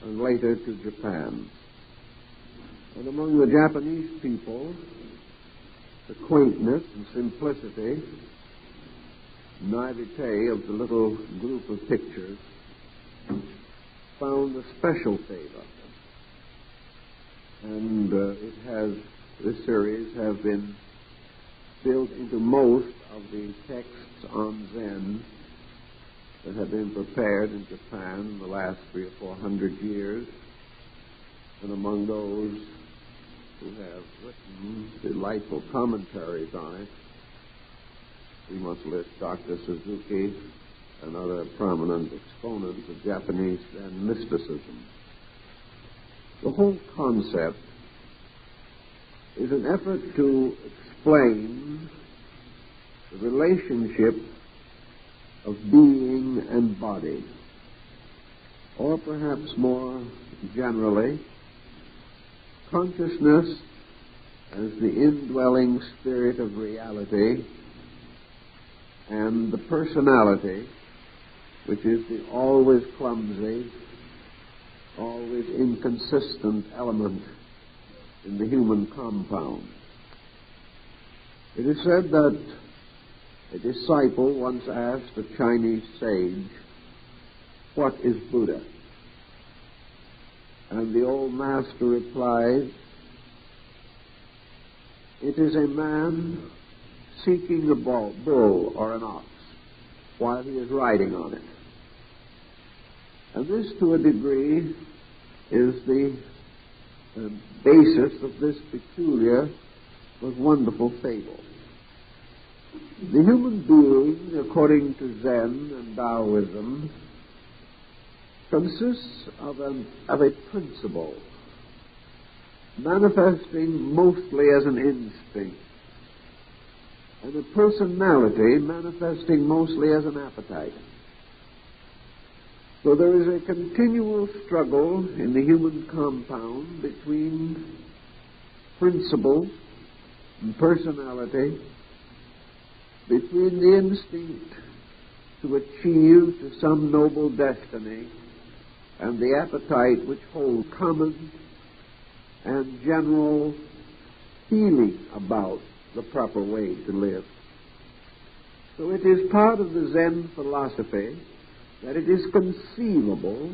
Speaker 1: and later to Japan. And among the Japanese people, the quaintness and simplicity, naivete of the little group of pictures found a special favor. And this series have been built into most of the texts on Zen that have been prepared in Japan in the last 300 or 400 years. And among those who have written delightful commentaries on it, we must list Dr. Suzuki and other prominent exponents of Japanese Zen mysticism. The whole concept is an effort to explain the relationship of being and body, or perhaps more generally, consciousness as the indwelling spirit of reality, and the personality, which is the always clumsy, always inconsistent element in the human compound. It is said that a disciple once asked a Chinese sage, "What is Buddha?" And the old master replied, "It is a man seeking a bull or an ox while he is riding on it." And this, to a degree, is the basis of this peculiar but wonderful fable. The human being, according to Zen and Taoism, consists of a principle manifesting mostly as an instinct, and a personality manifesting mostly as an appetite. So there is a continual struggle in the human compound between principle and personality, between the instinct to achieve to some noble destiny and the appetite which holds common and general feeling about the proper way to live. So it is part of the Zen philosophy that it is conceivable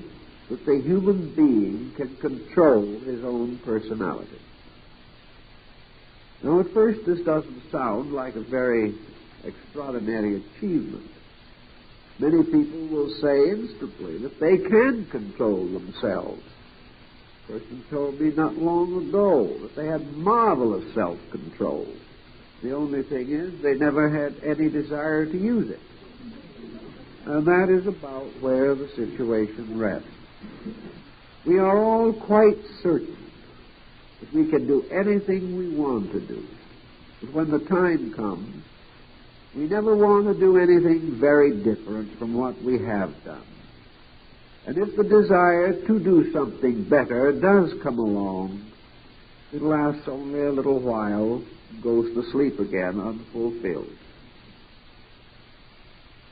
Speaker 1: that the human being can control his own personality. Now, at first, this doesn't sound like a very extraordinary achievement, Many people will say instantly that they can control themselves. A person told me not long ago that they had marvelous self-control. The only thing is they never had any desire to use it. And that is about where the situation rests. We are all quite certain that we can do anything we want to do. But when the time comes, we never want to do anything very different from what we have done. And if the desire to do something better does come along, it lasts only a little while and goes to sleep again unfulfilled.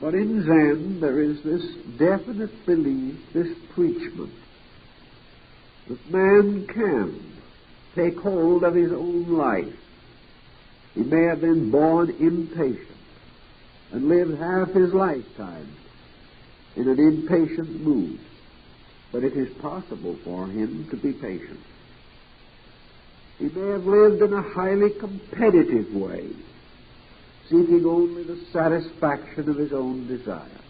Speaker 1: But in Zen, there is this definite belief, this preachment, that man can take hold of his own life. He may have been born impatient and lived half his lifetime in an impatient mood, but it is possible for him to be patient. He may have lived in a highly competitive way, seeking only the satisfaction of his own desire,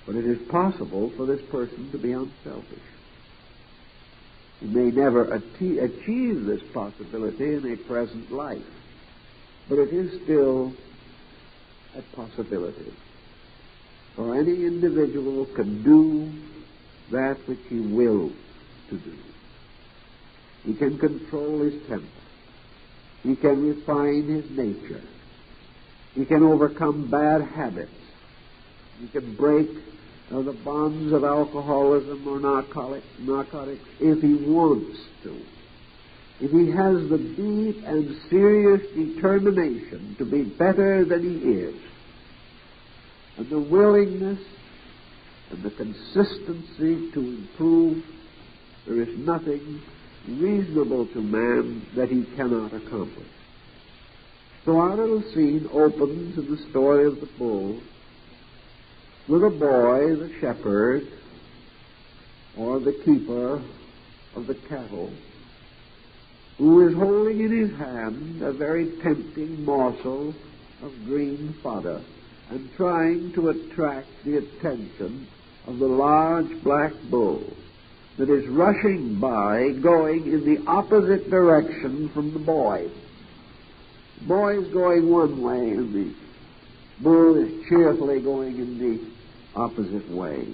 Speaker 1: but it is possible for this person to be unselfish. He may never achieve this possibility in a present life, but it is still a possibility. For any individual can do that which he wills to do. He can control his temper. He can refine his nature. He can overcome bad habits. He can break the bonds of alcoholism or narcotics if he wants to. If he has the deep and serious determination to be better than he is, and the willingness and the consistency to improve, there is nothing reasonable to man that he cannot accomplish. So our little scene opens in the story of the bull with a boy, the shepherd, or the keeper of the cattle, who is holding in his hand a very tempting morsel of green fodder and trying to attract the attention of the large black bull that is rushing by, going in the opposite direction from the boy. The boy is going one way, and the bull is cheerfully going in the opposite way.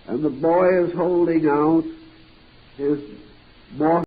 Speaker 1: And the boy is holding out his morsel